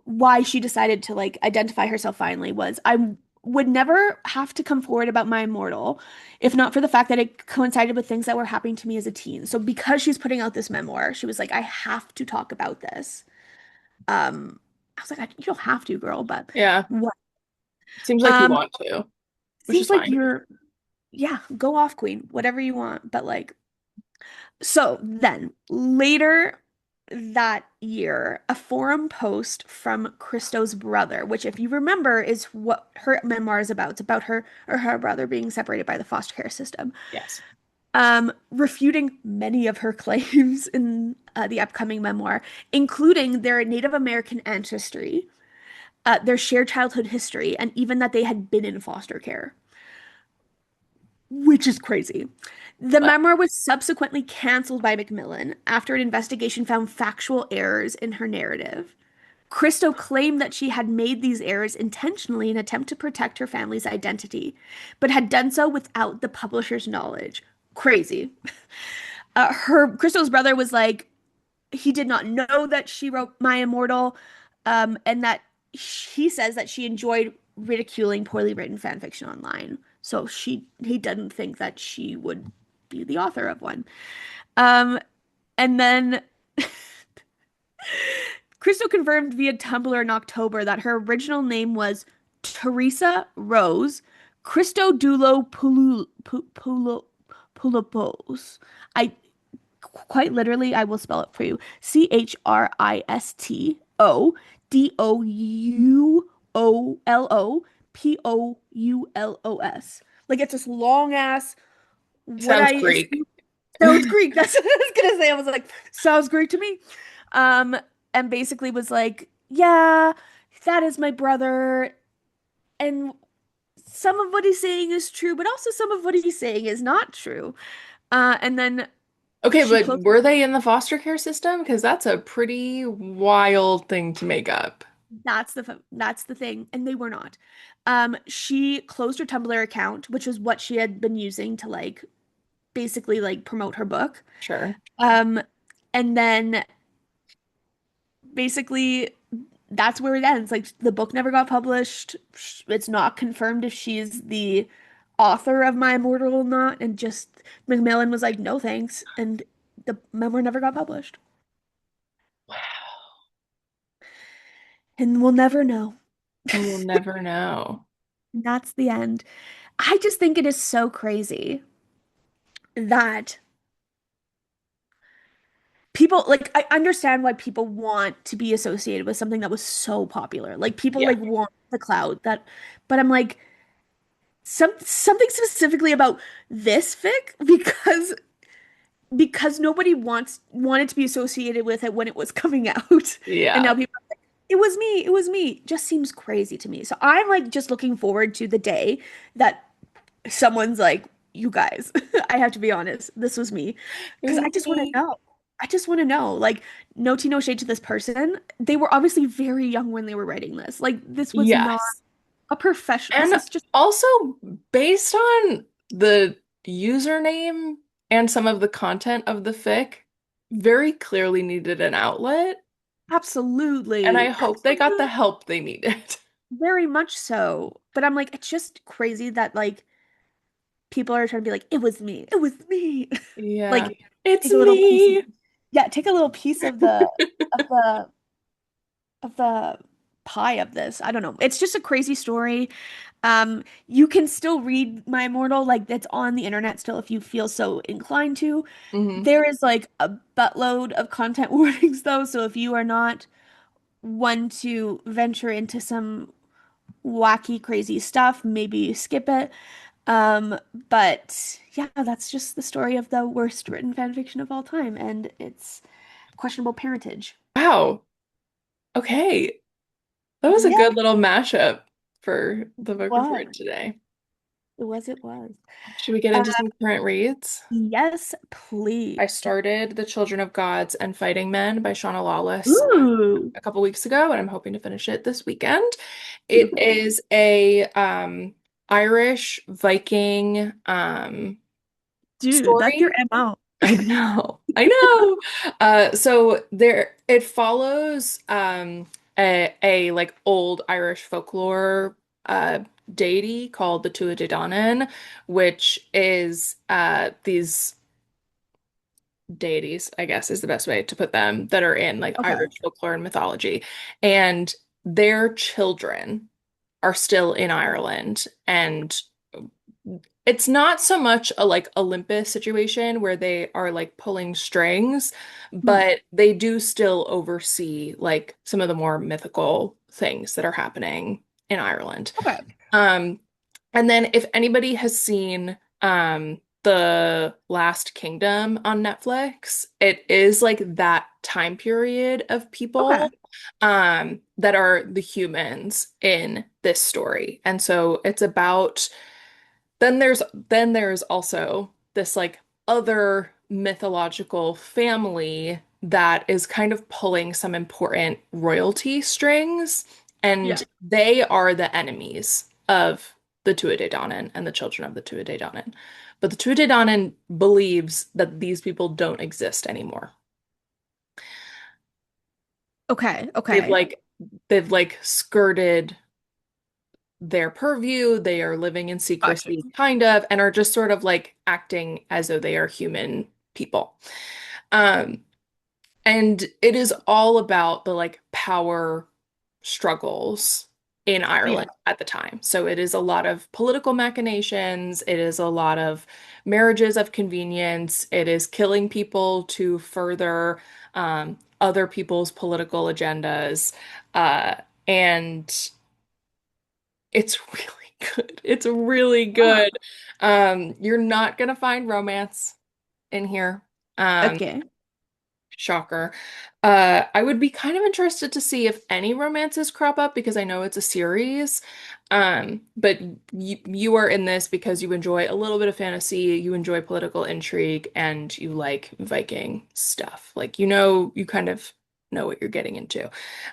why she decided to like identify herself finally was, I would never have to come forward about my immortal if not for the fact that it coincided with things that were happening to me as a teen. So because she's putting out this memoir, she was like, I have to talk about this. I was like, you don't have to, girl, but Yeah. what? Seems like you Um, want to, which is seems like fine. you're. yeah, go off, queen, whatever you want. But like, so then later that year, a forum post from Christo's brother, which, if you remember, is what her memoir is about. It's about her or her brother being separated by the foster care system, Yes. refuting many of her claims in the upcoming memoir, including their Native American ancestry, their shared childhood history, and even that they had been in foster care, which is crazy. The What? memoir was subsequently canceled by Macmillan after an investigation found factual errors in her narrative. Christo claimed that she had made these errors intentionally in an attempt to protect her family's identity, but had done so without the publisher's knowledge. Crazy. Her Christo's brother was like, he did not know that she wrote My Immortal, and that he says that she enjoyed ridiculing poorly written fan fiction online. So he didn't think that she would be the author of one. Um, and then Crystal confirmed via Tumblr in October that her original name was Teresa Rose Christodulo Pulopos. I quite literally, I will spell it for you. Christodoulos. Like it's this long ass what I Sounds Greek. assume sounds Greek. That's what I was gonna say. I was like, sounds Greek to me. Um, and basically was like, yeah, that is my brother. And some of what he's saying is true, but also some of what he's saying is not true. And then Okay, she but closed. were they in the foster care system? Because that's a pretty wild thing to make up. That's the thing, and they were not. She closed her Tumblr account, which was what she had been using to like basically like promote her book. Sure. Um, and then basically that's where it ends. Like the book never got published. It's not confirmed if she's the author of My Immortal or not. And just Macmillan was like, no thanks, and the memoir never got published, and we'll never know. And we'll never know. That's the end. I just think it is so crazy that people like I understand why people want to be associated with something that was so popular. Like people Yeah. like want the cloud that, but I'm like something specifically about this fic because nobody wanted to be associated with it when it was coming out. And Yeah. now people are like, it was me. Just seems crazy to me. So I'm like just looking forward to the day that someone's like, you guys, I have to be honest, this was me. It Because was I just want to me. know. I just want to know. Like, no tea, no shade to this person. They were obviously very young when they were writing this. Like, this was not Yes. a professional. This And is just also based on the username and some of the content of the fic, very clearly needed an outlet. And I absolutely, hope they got the absolutely, help they needed. very much so. But I'm like, it's just crazy that like people are trying to be like, it was me. It was me. Yeah. Like, It's take a little piece of, me. yeah, take a little piece of the pie of this. I don't know. It's just a crazy story. You can still read My Immortal, like it's on the internet still if you feel so inclined to. Hmm. There is like a buttload of content warnings though, so if you are not one to venture into some wacky, crazy stuff, maybe skip it. But yeah, that's just the story of the worst written fan fiction of all time, and it's questionable parentage. Wow. Okay. That was a Yeah, good little mashup for the book report was. today. It was. Should we get Uh, into some current reads? yes, I please. started The Children of Gods and Fighting Men by Shauna Lawless Ooh, a couple weeks ago, and I'm hoping to finish it this weekend. It beautiful. is a Irish Viking Dude, that's your story. MO. I know. I know. So there it follows a like old Irish folklore uh deity called the Tuatha, which is these deities, I guess is the best way to put them, that are in like Okay. Irish folklore and mythology. And their children are still in Ireland and It's not so much a like Olympus situation where they are like pulling strings, Hmm. but they do still oversee like some of the more mythical things that are happening in Ireland. Okay. Um, and then if anybody has seen The Last Kingdom on Netflix, it is like that time period of Okay. people that are the humans in this story. And so it's about then there's also this like other mythological family that is kind of pulling some important royalty strings, and Yeah. they are the enemies of the Tuatha Dé Danann and the children of the Tuatha Dé Danann. But the Tuatha Dé Danann believes that these people don't exist anymore. Okay. They've Okay. like they've like skirted their purview. They are living in Gotcha. secrecy, kind of, and are just sort of like acting as though they are human people. Um, and it is all about the like power struggles in Yeah. Ireland at the time. So it is a lot of political machinations, it is a lot of marriages of convenience, it is killing people to further other people's political agendas. And it's really good. It's really Ah, good. You're not gonna find romance in here. Um, okay. Shocker. I would be kind of interested to see if any romances crop up because I know it's a series. But you are in this because you enjoy a little bit of fantasy, you enjoy political intrigue, and you like Viking stuff. Like you kind of know what you're getting into.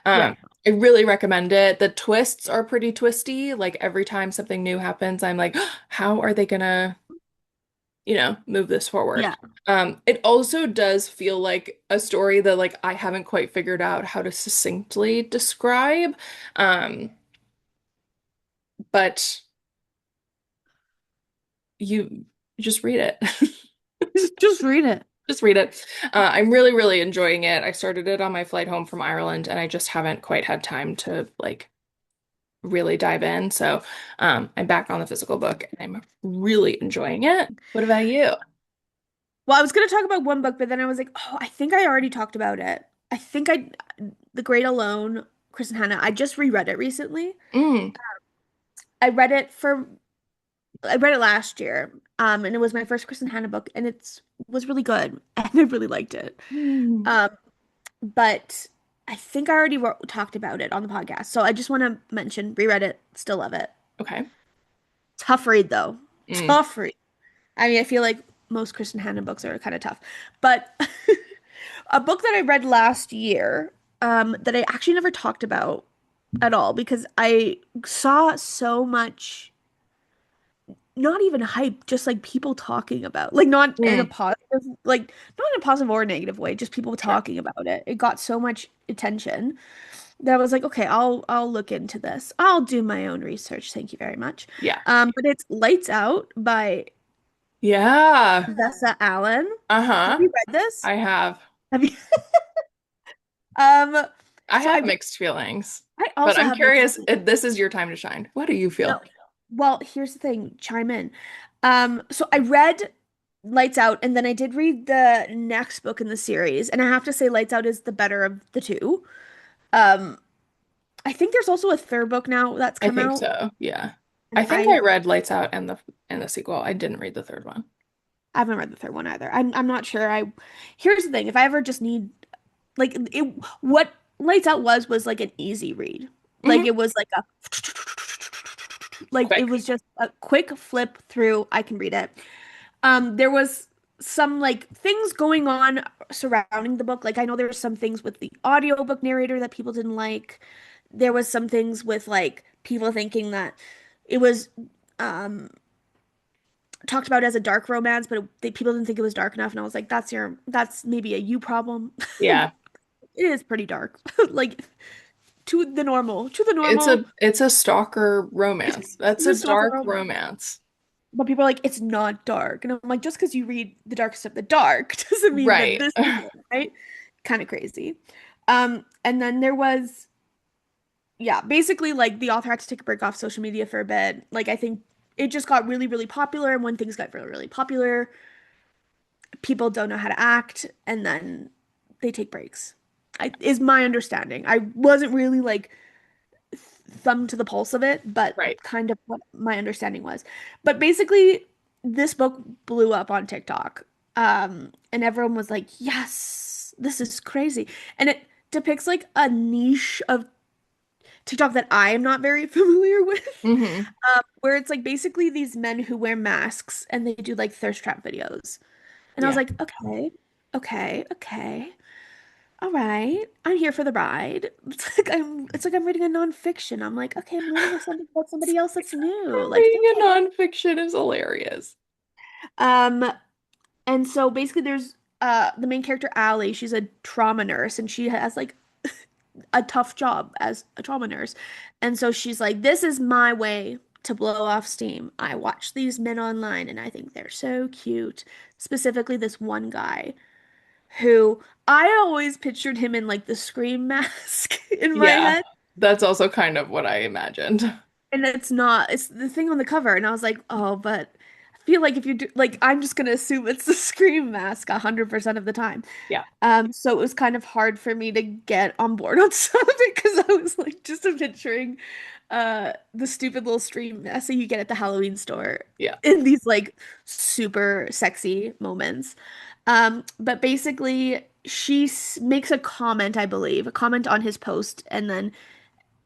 Yeah. Um, I really recommend it. The twists are pretty twisty. Like every time something new happens, I'm like, how are they gonna move this forward. Yeah. It also does feel like a story that like I haven't quite figured out how to succinctly describe. Um, but you just read it. Just read it. Just read it. I'm really, really enjoying it. I started it on my flight home from Ireland, and I just haven't quite had time to like really dive in. So, I'm back on the physical book, and I'm really enjoying it. What about you? Well, I was gonna talk about one book, but then I was like, oh, I think I already talked about it. I think I, The Great Alone, Chris and Hannah. I just reread it recently. Mm. I read it for, I read it last year, and it was my first Chris and Hannah book, and it's was really good, and I really liked it. Mm. Um, but I think I already talked about it on the podcast, so I just want to mention, reread it, still love it. Okay. Tough read though, Mm. tough read. I mean, I feel like most Kristen Hanna books are kind of tough, but a book that I read last year, that I actually never talked about at all because I saw so much, not even hype, just like people talking about, like not in a Mm. positive, like not in a positive or negative way, just people Sure. talking about it. It got so much attention that I was like, okay, I'll look into this. I'll do my own research. Thank you very much. Yeah. But it's Lights Out by Yeah. Vesa Allen. Have Uh-huh. you read this? I have. Have you? Um, I so have mixed feelings, I but also I'm have mixed curious feelings. if this is your time to shine. What do you No, feel? well, here's the thing, chime in. So I read Lights Out, and then I did read the next book in the series, and I have to say Lights Out is the better of the two. Um, I think there's also a third book now that's I come think out, so. Yeah. and I think I read Lights Out and the sequel. I didn't read the third one. I haven't read the third one either. I'm not sure. Here's the thing, if I ever just need like it, what Lights Out was like an easy read. Like Hmm. it was like a like it Quick. was just a quick flip through. I can read it. There was some like things going on surrounding the book. Like I know there were some things with the audiobook narrator that people didn't like. There was some things with like people thinking that it was um talked about as a dark romance, but people didn't think it was dark enough. And I was like, that's maybe a you problem. Yeah. It is pretty dark. Like to the It's normal, a stalker it's romance. That's a a stalker dark romance. romance. But people are like, it's not dark. And I'm like, just because you read The Darkest of the Dark doesn't mean that Right. this is it, right? Kind of crazy. And then there was, yeah, basically like the author had to take a break off social media for a bit. Like I think it just got really, really popular. And when things got really, really popular, people don't know how to act, and then they take breaks. Is my understanding. I wasn't really like thumb to the pulse of it, but Right. kind of what my understanding was. But basically, this book blew up on TikTok. And everyone was like, yes, this is crazy. And it depicts like a niche of TikTok that I am not very familiar with, Hmm. where it's like basically these men who wear masks and they do like thirst trap videos. And I was Yeah. like, okay, okay, okay. All right, I'm here for the ride. It's like I'm reading a nonfiction. I'm like, okay, I'm learning something about somebody else that's new. Like, Reading a okay. nonfiction is hilarious. Um, and so basically there's the main character, Allie, she's a trauma nurse and she has like a tough job as a trauma nurse. And so she's like, this is my way to blow off steam. I watch these men online and I think they're so cute. Specifically this one guy who I always pictured him in like the Scream mask in my Yeah. head. That's also kind of what I imagined. And it's not, it's the thing on the cover. And I was like, oh, but I feel like if you do, like, I'm just gonna assume it's the Scream mask 100% of the time. Yeah. So it was kind of hard for me to get on board on some of it because I was like just picturing the stupid little Scream mask that you get at the Halloween store Yeah. in these like super sexy moments. But basically, makes a comment, I believe, a comment on his post, and then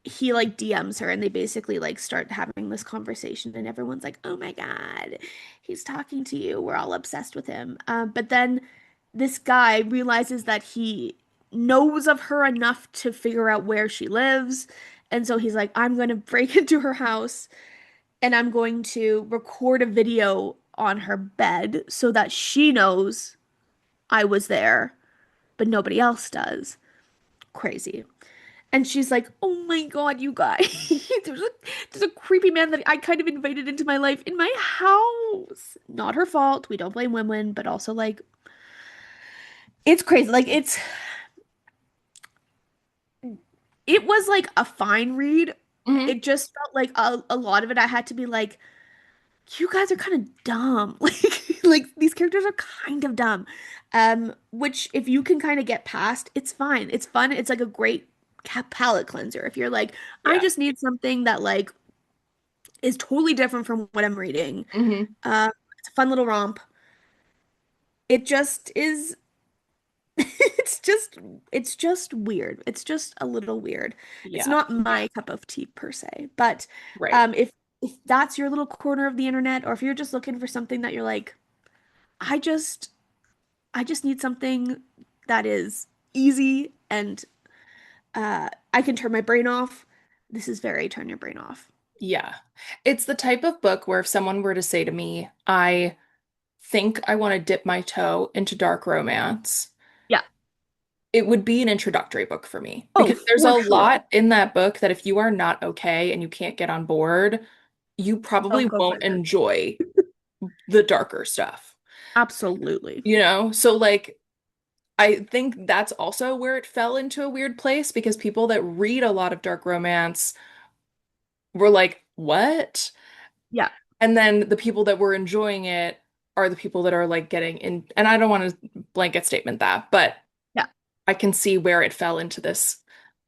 he like DMs her and they basically like start having this conversation and everyone's like, "Oh my God, he's talking to you. We're all obsessed with him." But then this guy realizes that he knows of her enough to figure out where she lives. And so he's like, "I'm going to break into her house and I'm going to record a video on her bed so that she knows I was there, but nobody else does." Crazy. And she's like, "Oh my God, you guys, there's a creepy man that I kind of invited into my life in my house." Not her fault. We don't blame women, but also like it's crazy. Like it was like a fine read. Hmm. It just felt like a lot of it I had to be like, you guys are kind of dumb. Like these characters are kind of dumb. Which if you can kind of get past, it's fine. It's fun. It's like a great palate cleanser. If you're like, I Yeah. just need something that like is totally different from what I'm reading. Hmm. Uh, it's a fun little romp. It just is. It's just it's just weird. It's just a little weird. It's Yeah. not my cup of tea per se, but Right. if that's your little corner of the internet, or if you're just looking for something that you're like, I just I just need something that is easy and I can turn my brain off. This is very turn your brain off. Yeah. It's the type of book where if someone were to say to me, I think I want to dip my toe into dark romance, Yeah. it would be an introductory book for me Oh, because there's a for sure. lot in that book that if you are not okay and you can't get on board, you probably Don't go won't further. enjoy the darker stuff. Absolutely. So like I think that's also where it fell into a weird place because people that read a lot of dark romance were like, "What?" Yeah. And then the people that were enjoying it are the people that are like getting in, and I don't want to blanket statement that, but Yeah. I can see where it fell into this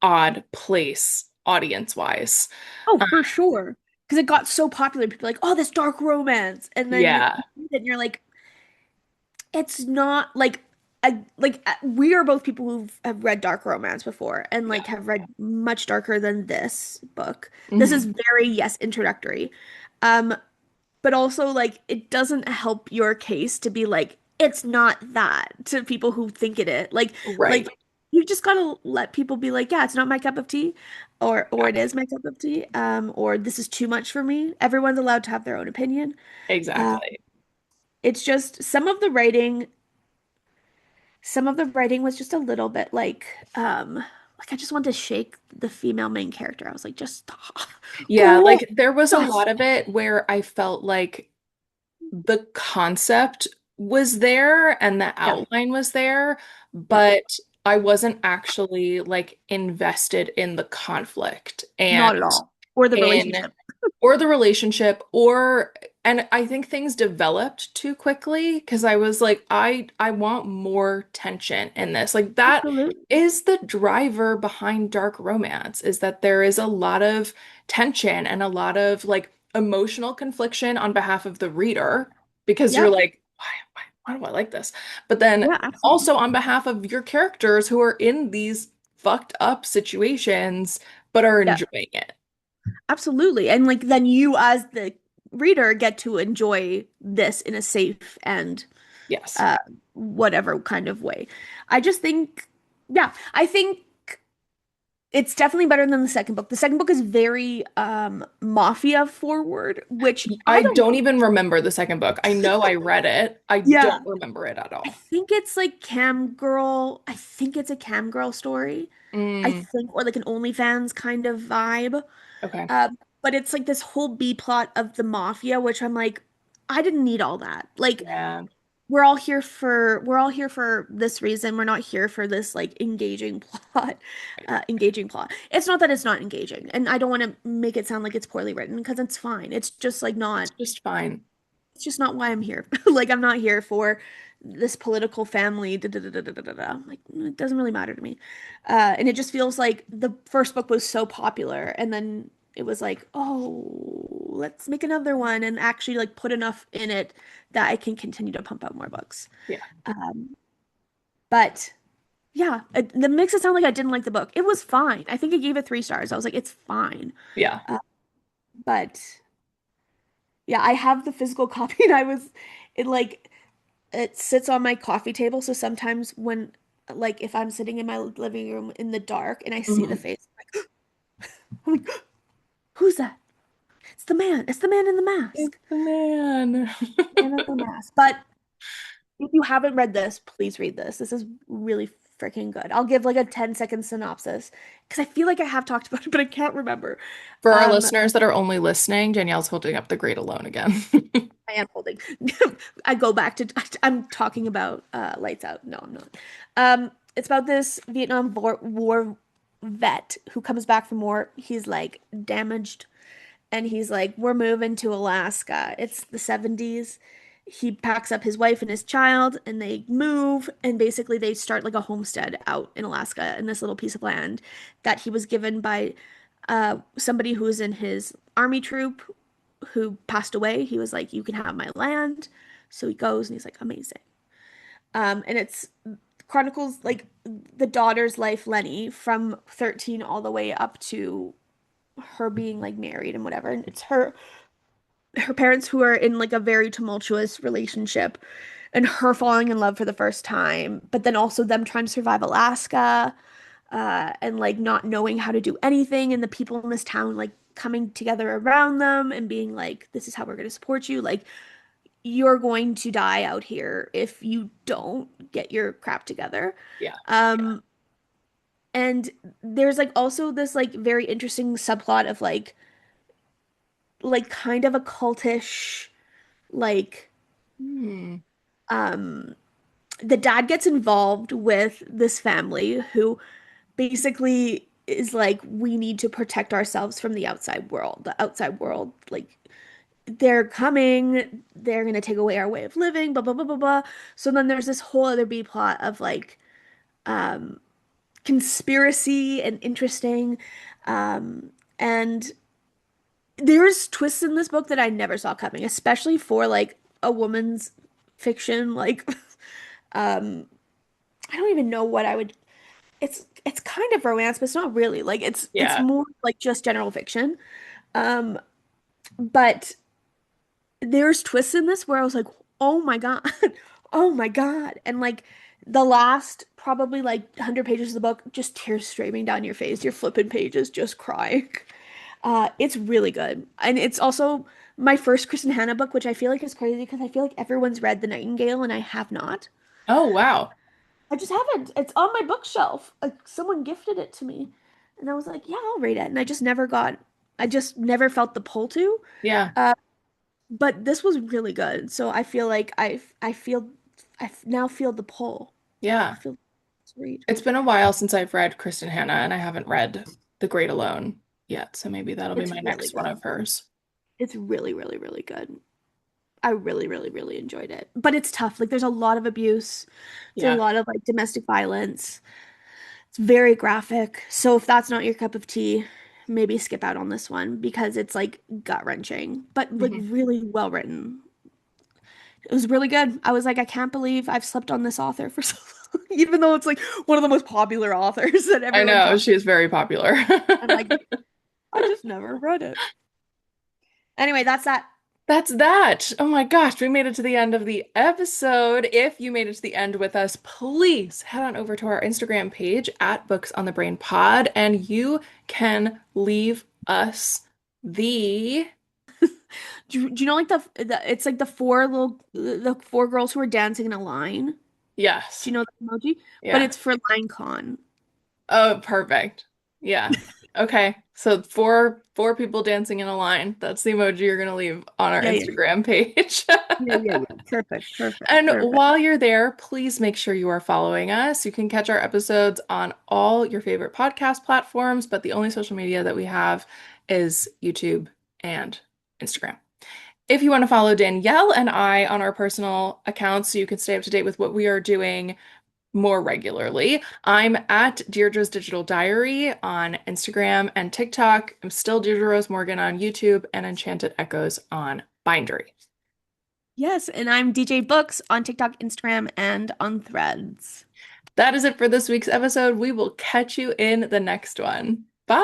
odd place audience-wise. Oh, Uh, for sure. Because it got so popular. People are like, oh, this dark romance. And then yeah. you read it and you're like, it's not like we are both people who have read dark romance before and Yeah. like have read much darker than this book. This is Hmm. very, yes, introductory. Um, but also like it doesn't help your case to be like, it's not that to people who think it is. Like Right. you just gotta let people be like, yeah, it's not my cup of tea, or Yeah. it is my cup of tea, or this is too much for me. Everyone's allowed to have their own opinion. Uh, Exactly. it's just some of the writing was just a little bit like I just wanted to shake the female main character. I was like, just stop. Yeah, Oh, like there was a stop. lot of it where I felt like the concept was there and the Yeah, outline was there, yeah, but I wasn't actually like invested in the conflict and not at all. Or the in relationship. or the relationship, or and I think things developed too quickly because I was like, I want more tension in this. Like that Absolutely. is the driver behind dark romance, is that there is a lot of tension and a lot of like emotional confliction on behalf of the reader because you're Yeah. like, why do I like this? But then Yeah, absolutely. also on behalf of your characters who are in these fucked up situations but are Yeah, enjoying it. absolutely. And like then you as the reader get to enjoy this in a safe and Yes. uh whatever kind of way. I just think yeah, I think it's definitely better than the second book. The second book is very mafia forward, which I I don't don't even remember the second book. I know I read it. I yeah. don't remember it at I all. think it's like cam girl. I think it's a cam girl story. I Mm, think or like an OnlyFans kind of vibe. okay. But it's like this whole B plot of the mafia, which I'm like, I didn't need all that. Like, Yeah. we're all here for this reason. We're not here for this like engaging plot, engaging plot. It's not that it's not engaging, and I don't want to make it sound like it's poorly written because it's fine. It's just like It's not. just fine. It's just not why I'm here. Like, I'm not here for this political family. Da, da, da, da, da, da, da. Like, it doesn't really matter to me. And it just feels like the first book was so popular, and then it was like, oh, let's make another one and actually like put enough in it that I can continue to pump out more books. Yeah. Um, but yeah, that makes it sound like I didn't like the book. It was fine. I think I gave it 3 stars. I was like, it's fine. Yeah. Uh, but yeah, I have the physical copy, and it like it sits on my coffee table. So sometimes when, like, if I'm sitting in my living room in the dark and I see the Mhm. face, I'm like, who's that? It's the man. It's the man in the It's mask. the man. Man in the mask. But if you haven't read this, please read this. This is really freaking good. I'll give like a 10-second synopsis because I feel like I have talked about it, but I can't remember. For our Um, listeners that are only listening, Danielle's holding up The Great Alone again. I am holding. I go back to I'm talking about Lights Out. No, I'm not. It's about this War vet who comes back from war. He's like damaged, and he's like, "We're moving to Alaska." It's the 70s. He packs up his wife and his child, and they move, and basically they start like a homestead out in Alaska in this little piece of land that he was given by somebody who was in his army troop who passed away. He was like, "You can have my land." So he goes and he's like, "Amazing." And it's chronicles like the daughter's life, Lenny, from 13 all the way up to her being like married and whatever. And it's her parents who are in like a very tumultuous relationship and her falling in love for the first time, but then also them trying to survive Alaska, and like not knowing how to do anything, and the people in this town like coming together around them and being like, this is how we're going to support you. Like, you're going to die out here if you don't get your crap together. Yeah. Um, and there's like also this like very interesting subplot of like kind of a cultish like Hmm. um the dad gets involved with this family who basically is like, we need to protect ourselves from the outside world. The outside world, like, they're coming, they're gonna take away our way of living, blah blah blah blah blah. So then there's this whole other B plot of like um conspiracy and interesting. And there's twists in this book that I never saw coming, especially for like a woman's fiction. Like, um, I don't even know what I would. It's kind of romance, but it's not really. Like, it's Yeah. more like just general fiction. Um, but there's twists in this where I was like, oh my God, oh my God. And like the last probably like 100 pages of the book, just tears streaming down your face. You're flipping pages, just crying. It's really good. And it's also my first Kristen Hanna book, which I feel like is crazy because I feel like everyone's read The Nightingale and I have not. Oh, wow. I just haven't. It's on my bookshelf. Like, someone gifted it to me. And I was like, yeah, I'll read it. And I just never felt the pull to. Yeah. Uh, but this was really good. So I feel like now feel the pull. I Yeah. feel to read. It's been a while since I've read Kristen Hanna, and I haven't read The Great Alone yet, so maybe that'll be It's my really next one good. of hers. It's really, really, really good. I really, really, really enjoyed it. But it's tough. Like there's a lot of abuse. There's a Yeah. lot of like domestic violence. It's very graphic. So if that's not your cup of tea, maybe skip out on this one because it's like gut-wrenching, but like Mhm. really well written. It was really good. I was like, I can't believe I've slept on this author for so long, even though it's like one of the most popular authors that I everyone know talks. she is very popular. I'm like, I just never read it. Anyway, that's that. That's that. Oh my gosh, we made it to the end of the episode. If you made it to the end with us, please head on over to our Instagram page at Books on the Brain Pod, and you can leave us the Do you know like the it's like the four girls who are dancing in a line? Do yes. you know the emoji? But Yeah. it's for Linecon. Oh, perfect. Yeah. Okay. So four people dancing in a line. That's the emoji you're gonna leave on our Yeah, yeah. Instagram page. Yeah, yeah, yeah. Perfect, perfect, And perfect. while you're there, please make sure you are following us. You can catch our episodes on all your favorite podcast platforms, but the only social media that we have is YouTube and Instagram. If you want to follow Danielle and I on our personal accounts so you can stay up to date with what we are doing more regularly, I'm at Deirdre's Digital Diary on Instagram and TikTok. I'm still Deirdre Rose Morgan on YouTube and Enchanted Echoes on Bindery. Yes, and I'm DJ Books on TikTok, Instagram, and on Threads. That is it for this week's episode. We will catch you in the next one. Bye.